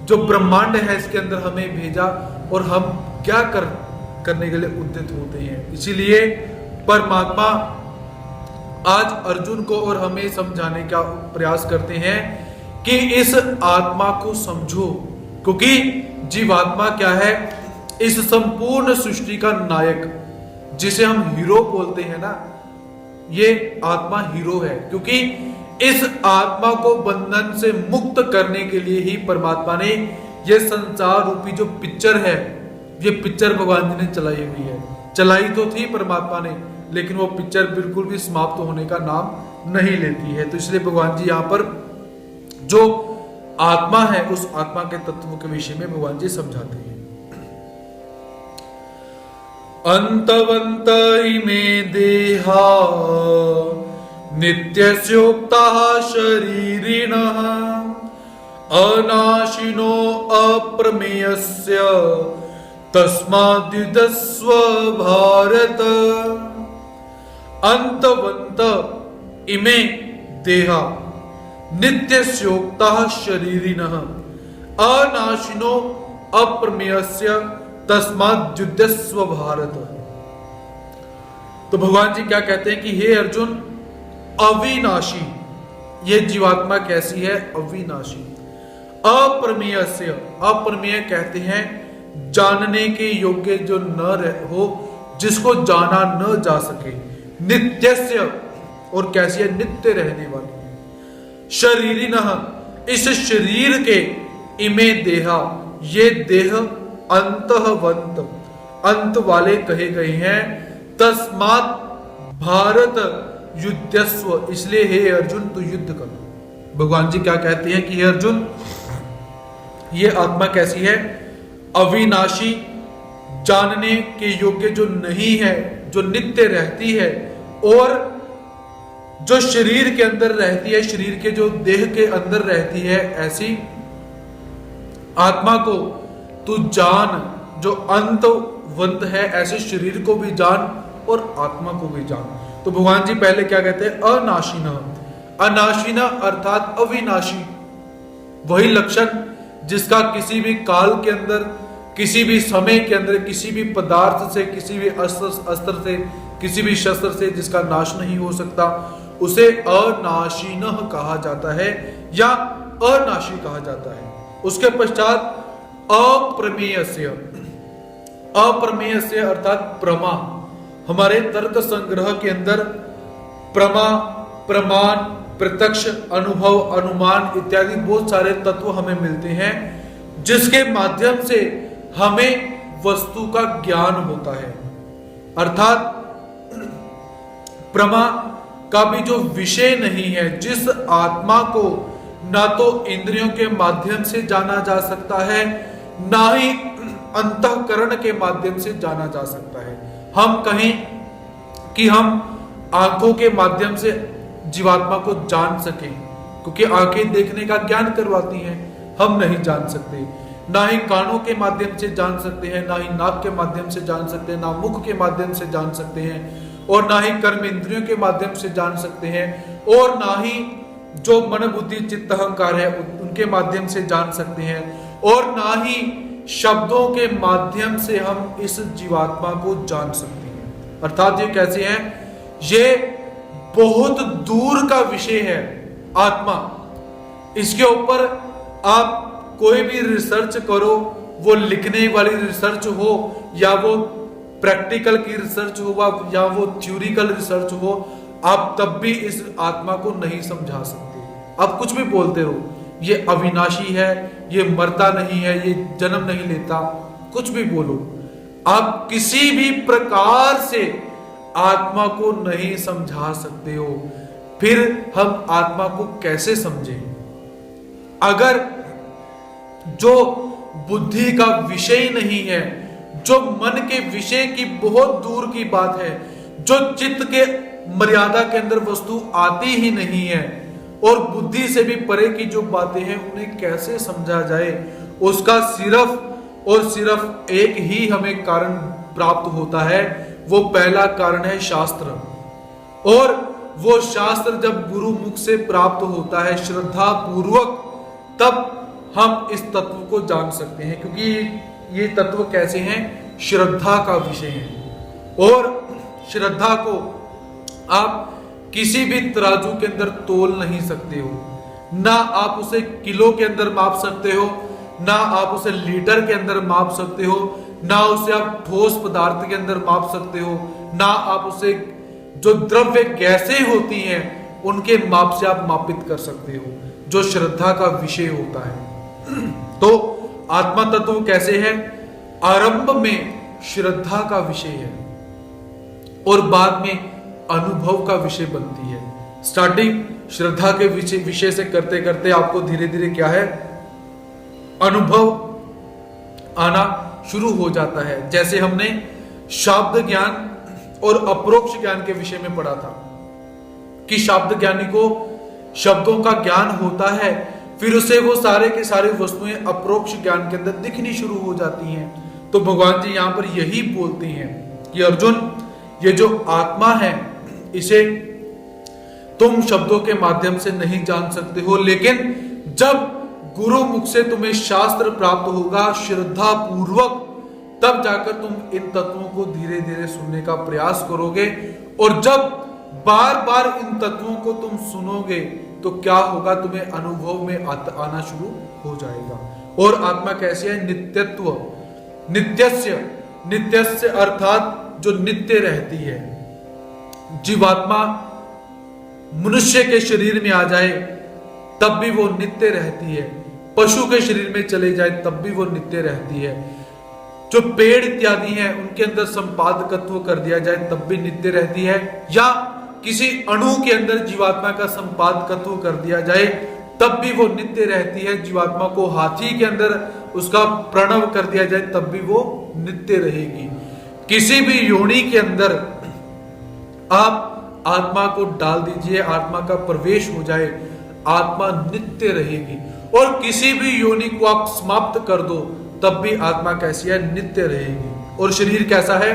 जो ब्रह्मांड है इसके अंदर हमें भेजा, और हम क्या करने के लिए उद्यत होते हैं। इसीलिए परमात्मा आज अर्जुन को और हमें समझाने का प्रयास करते हैं कि इस आत्मा को समझो, क्योंकि जीवात्मा क्या है, इस संपूर्ण सृष्टि का नायक, जिसे हम हीरो बोलते हैं ना, ये आत्मा हीरो है। क्योंकि इस आत्मा को बंधन से मुक्त करने के लिए ही परमात्मा ने ये संसार रूपी जो पिक्चर है, ये पिक्चर भगवान जी ने चलाई हुई है। चलाई तो थी परमात्मा ने, लेकिन वो पिक्चर बिल्कुल भी समाप्त होने का नाम नहीं लेती है। तो इसलिए भगवान जी यहाँ पर जो आत्मा है उस आत्मा के तत्व के विषय में भगवान जी समझाते हैं। अंतवंत इमे देहा नित्यस्योक्ताः शरीरिणः अनाशिनो अप्रमेयस्य तस्माद्युद्धस्व भारत। अंतवंत इमे देहा नित्यस्योक्ताः शरीरिणः अनाशिनो अप्रमेयस्य तस्माद्युद्धस्व भारत। तो भगवान जी क्या कहते हैं कि हे अर्जुन, अविनाशी ये जीवात्मा कैसी है? अविनाशी। अप्रमेय से, अप्रमेय कहते हैं जानने के योग्य जो न हो, जिसको जाना न जा सके। नित्यस्य, और कैसी है, नित्य रहने वाली। शरीरिणः, इस शरीर के, इमे देहा, ये देह अंतःवंत, अंत वाले कहे गए हैं। तस्मात् भारत युद्धस्व, इसलिए हे अर्जुन तू युद्ध कर। भगवान जी क्या कहते हैं कि हे अर्जुन, ये आत्मा कैसी है, अविनाशी, जानने के योग्य जो नहीं है, जो नित्य रहती है, और जो शरीर के अंदर रहती है, शरीर के जो देह के अंदर रहती है, ऐसी आत्मा को तू जान, जो अंतवंत है, ऐसे शरीर को भी जान और आत्मा को भी जान। तो भगवान जी पहले क्या कहते हैं, अनाशिना, अनाशिना अर्थात अविनाशी, वही लक्षण जिसका किसी भी काल के अंदर, किसी भी समय के अंदर, किसी भी पदार्थ से, किसी भी अस्त्र से, किसी भी शस्त्र से जिसका नाश नहीं हो सकता, उसे अनाशिनः कहा जाता है या अनाशी कहा जाता है। उसके पश्चात अप्रमेयस्य, अप्रमेयस्य अर्थात प्रमा। हमारे तर्क संग्रह के अंदर प्रमा, प्रमाण, प्रत्यक्ष, अनुभव, अनुमान इत्यादि बहुत सारे तत्व हमें मिलते हैं, जिसके माध्यम से हमें वस्तु का ज्ञान होता है। अर्थात प्रमा का भी जो विषय नहीं है, जिस आत्मा को ना तो इंद्रियों के माध्यम से जाना जा सकता है, ना ही अंतःकरण के माध्यम से जाना जा सकता है। हम कहें कि हम आंखों के माध्यम से जीवात्मा को जान सकें, क्योंकि आंखें देखने का ज्ञान करवाती हैं, हम नहीं जान सकते। ना ही कानों के माध्यम से जान सकते हैं, ना ही नाक के माध्यम से जान सकते हैं, ना मुख के माध्यम से जान सकते हैं, और ना ही कर्म इंद्रियों के माध्यम से जान सकते हैं, और ना ही जो मन बुद्धि चित्त अहंकार है उनके माध्यम से जान सकते हैं, और ना ही शब्दों के माध्यम से हम इस जीवात्मा को जान सकते हैं। अर्थात ये कैसे है, ये बहुत दूर का विषय है आत्मा। इसके ऊपर आप कोई भी रिसर्च करो, वो लिखने वाली रिसर्च हो या वो प्रैक्टिकल की रिसर्च हो या वो थ्योरिकल रिसर्च हो, आप तब भी इस आत्मा को नहीं समझा सकते। आप कुछ भी बोलते रहो, ये अविनाशी है, ये मरता नहीं है, ये जन्म नहीं लेता, कुछ भी बोलो, आप किसी भी प्रकार से आत्मा को नहीं समझा सकते हो। फिर हम आत्मा को कैसे समझें? अगर जो बुद्धि का विषय नहीं है, जो मन के विषय की बहुत दूर की बात है, जो चित्त के मर्यादा के अंदर वस्तु आती ही नहीं है, और बुद्धि से भी परे की जो बातें हैं उन्हें कैसे समझा जाए, उसका सिर्फ और सिर्फ एक ही हमें कारण प्राप्त होता है। वो पहला कारण है शास्त्र, और वो शास्त्र जब गुरु मुख से प्राप्त होता है श्रद्धा पूर्वक, तब हम इस तत्व को जान सकते हैं। क्योंकि ये तत्व कैसे हैं, श्रद्धा का विषय है, और श्रद्धा को आप किसी भी तराजू के अंदर तोल नहीं सकते हो, ना आप उसे किलो के अंदर माप सकते हो, ना आप उसे लीटर के अंदर माप सकते हो, ना उसे आप ठोस पदार्थ के अंदर माप सकते हो, ना आप उसे जो द्रव्य गैसें होती हैं उनके माप से आप मापित कर सकते हो, जो श्रद्धा का विषय होता है। तो आत्मा तत्व कैसे है, आरंभ में श्रद्धा का विषय है और बाद में अनुभव का विषय बनती है। स्टार्टिंग श्रद्धा के विषय से करते करते आपको धीरे धीरे क्या है, अनुभव आना शुरू हो जाता है। जैसे हमने शब्द ज्ञान और अप्रोक्ष ज्ञान के विषय में पढ़ा था कि शब्द ज्ञानी को शब्दों का ज्ञान होता है, फिर उसे वो सारे के सारे वस्तुएं अप्रोक्ष ज्ञान के अंदर दिखनी शुरू हो जाती हैं। तो भगवान जी यहां पर यही बोलते हैं कि अर्जुन, ये जो आत्मा है इसे तुम शब्दों के माध्यम से नहीं जान सकते हो, लेकिन जब गुरु मुख से तुम्हें शास्त्र प्राप्त होगा श्रद्धा पूर्वक, तब जाकर तुम इन तत्वों को धीरे धीरे सुनने का प्रयास करोगे। और जब बार बार इन तत्वों को तुम सुनोगे, तो क्या होगा, तुम्हें अनुभव में आना शुरू हो जाएगा। और आत्मा कैसी है? नित्यत्व, नित्यस्य, नित्यस्य अर्थात जो नित्य रहती है। जीवात्मा मनुष्य के शरीर में आ जाए तब भी वो नित्य रहती है, पशु के शरीर में चले जाए तब भी वो नित्य रहती है। जो पेड़ इत्यादि हैं उनके अंदर संपादकत्व कर दिया जाए तब भी नित्य रहती है, या किसी अणु के अंदर जीवात्मा का संपादकत्व कर दिया जाए तब भी वो नित्य रहती है। जीवात्मा को हाथी के अंदर उसका प्रणव कर दिया जाए तब भी वो नित्य रहेगी। किसी भी योनि के अंदर आप आत्मा को डाल दीजिए, आत्मा का प्रवेश हो जाए, आत्मा नित्य रहेगी। और किसी भी योनि को आप समाप्त कर दो तब भी आत्मा कैसी है? नित्य रहेगी। और शरीर कैसा है?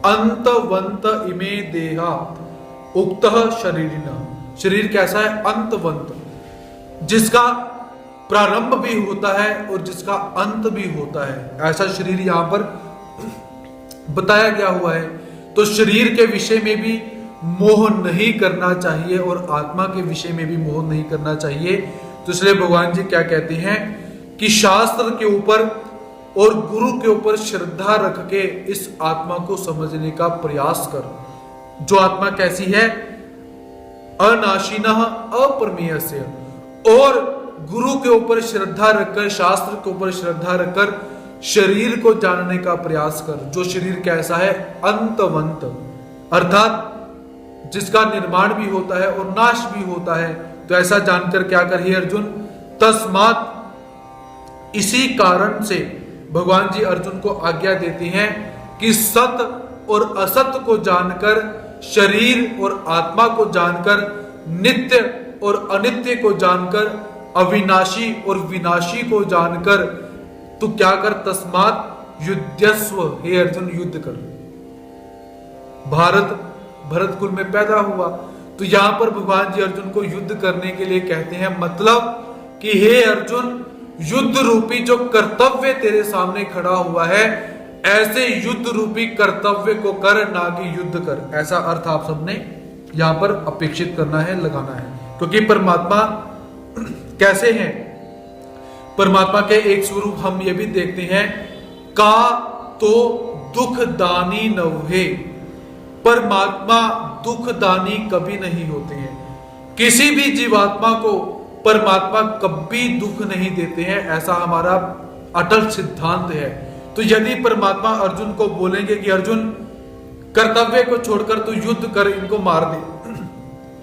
अंतवंत इमे देहा उक्तः शरीरिना। शरीर कैसा है? अंतवंत, जिसका प्रारंभ भी होता है और जिसका अंत भी होता है, ऐसा शरीर यहां पर बताया गया हुआ है। तो शरीर के विषय में भी मोह नहीं करना चाहिए और आत्मा के विषय में भी मोह नहीं करना चाहिए। तो इसलिए भगवान जी क्या कहते हैं कि शास्त्र के ऊपर और गुरु के ऊपर श्रद्धा रख के इस आत्मा को समझने का प्रयास कर। जो आत्मा कैसी है? अनाशिनः अप्रमेयस्य। और गुरु के ऊपर श्रद्धा रखकर, शास्त्र के ऊपर श्रद्धा रखकर शरीर को जानने का प्रयास कर। जो शरीर कैसा है? अंतवंत, अर्थात जिसका निर्माण भी होता है और नाश भी होता है। तो ऐसा जानकर क्या कर, हे अर्जुन, तस्मात्, इसी कारण से भगवान जी अर्जुन को आज्ञा देते हैं कि सत और असत को जानकर, शरीर और आत्मा को जानकर, नित्य और अनित्य को जानकर, अविनाशी और विनाशी को जानकर तू क्या कर? तस्मात् युध्यस्व, हे अर्जुन युद्ध कर। भरत कुल में पैदा हुआ, तो यहां पर भगवान जी अर्जुन को युद्ध करने के लिए कहते हैं। मतलब कि हे अर्जुन, युद्ध रूपी जो कर्तव्य तेरे सामने खड़ा हुआ है, ऐसे युद्ध रूपी कर्तव्य को कर, ना कि युद्ध कर। ऐसा अर्थ आप सबने यहां पर अपेक्षित करना है, लगाना है। क्योंकि परमात्मा कैसे हैं? परमात्मा के एक स्वरूप हम ये भी देखते हैं, का तो दुखदानी नवहे। परमात्मा दुखदानी कभी नहीं होते हैं। किसी भी जीवात्मा को परमात्मा कभी दुख नहीं देते हैं, ऐसा हमारा अटल सिद्धांत है। तो यदि परमात्मा अर्जुन को बोलेंगे कि अर्जुन कर्तव्य को छोड़कर तू युद्ध कर, इनको मार दे,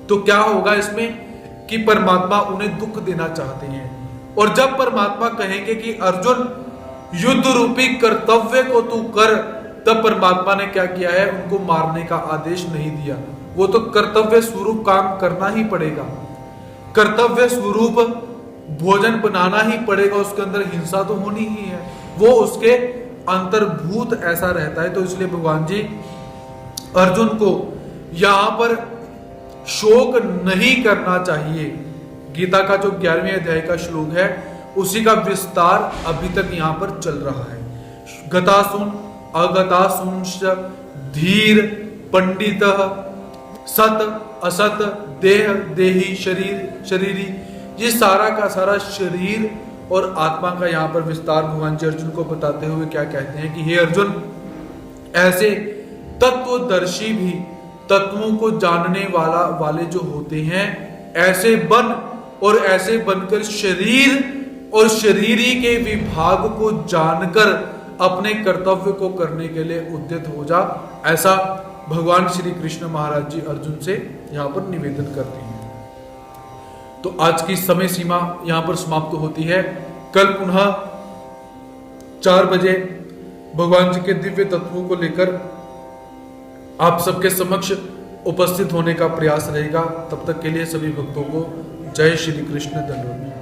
तो क्या होगा इसमें कि परमात्मा उन्हें दुख देना चाहते हैं। और जब परमात्मा कहेंगे कि अर्जुन युद्ध रूपी कर्तव्य को तू कर, तब परमात्मा ने क्या किया है? उनको मारने का आदेश नहीं दिया। वो तो कर्तव्य स्वरूप काम करना ही पड़ेगा, कर्तव्य स्वरूप भोजन बनाना ही पड़ेगा, उसके अंदर हिंसा तो होनी ही है, वो उसके अंतर्भूत ऐसा रहता है। तो इसलिए भगवान जी अर्जुन को यहां पर शोक नहीं करना चाहिए। गीता का जो 11वें अध्याय का श्लोक है उसी का विस्तार अभी तक यहां पर चल रहा है। गतासुन अगतासुंश धीर पंडित सत असत देह देही शरीर शरीरी, ये सारा का सारा शरीर और आत्मा का यहाँ पर विस्तार भगवान जी अर्जुन को बताते हुए क्या कहते हैं कि हे अर्जुन, ऐसे तत्वदर्शी भी, तत्वों को जानने वाले जो होते हैं, ऐसे बन और ऐसे बनकर शरीर और शरीरी के विभाग को जानकर अपने कर्तव्य को करने के लिए उद्यत हो जा। ऐसा भगवान श्री कृष्ण महाराज जी अर्जुन से यहाँ पर निवेदन करते हैं। तो आज की समय सीमा यहाँ पर समाप्त होती है। कल पुनः 4 बजे भगवान जी के दिव्य तत्वों को लेकर आप सबके समक्ष उपस्थित होने का प्रयास रहेगा। तब तक के लिए सभी भक्तों को जय श्री कृष्ण, धन्यवाद।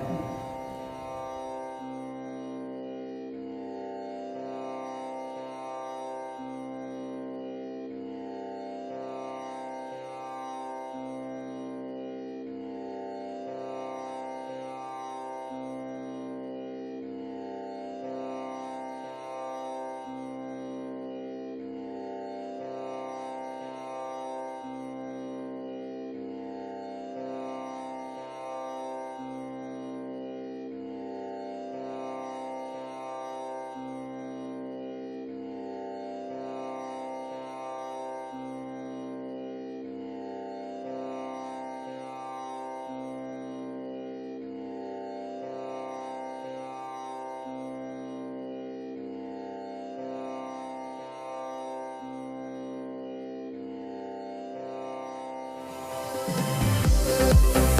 हैं।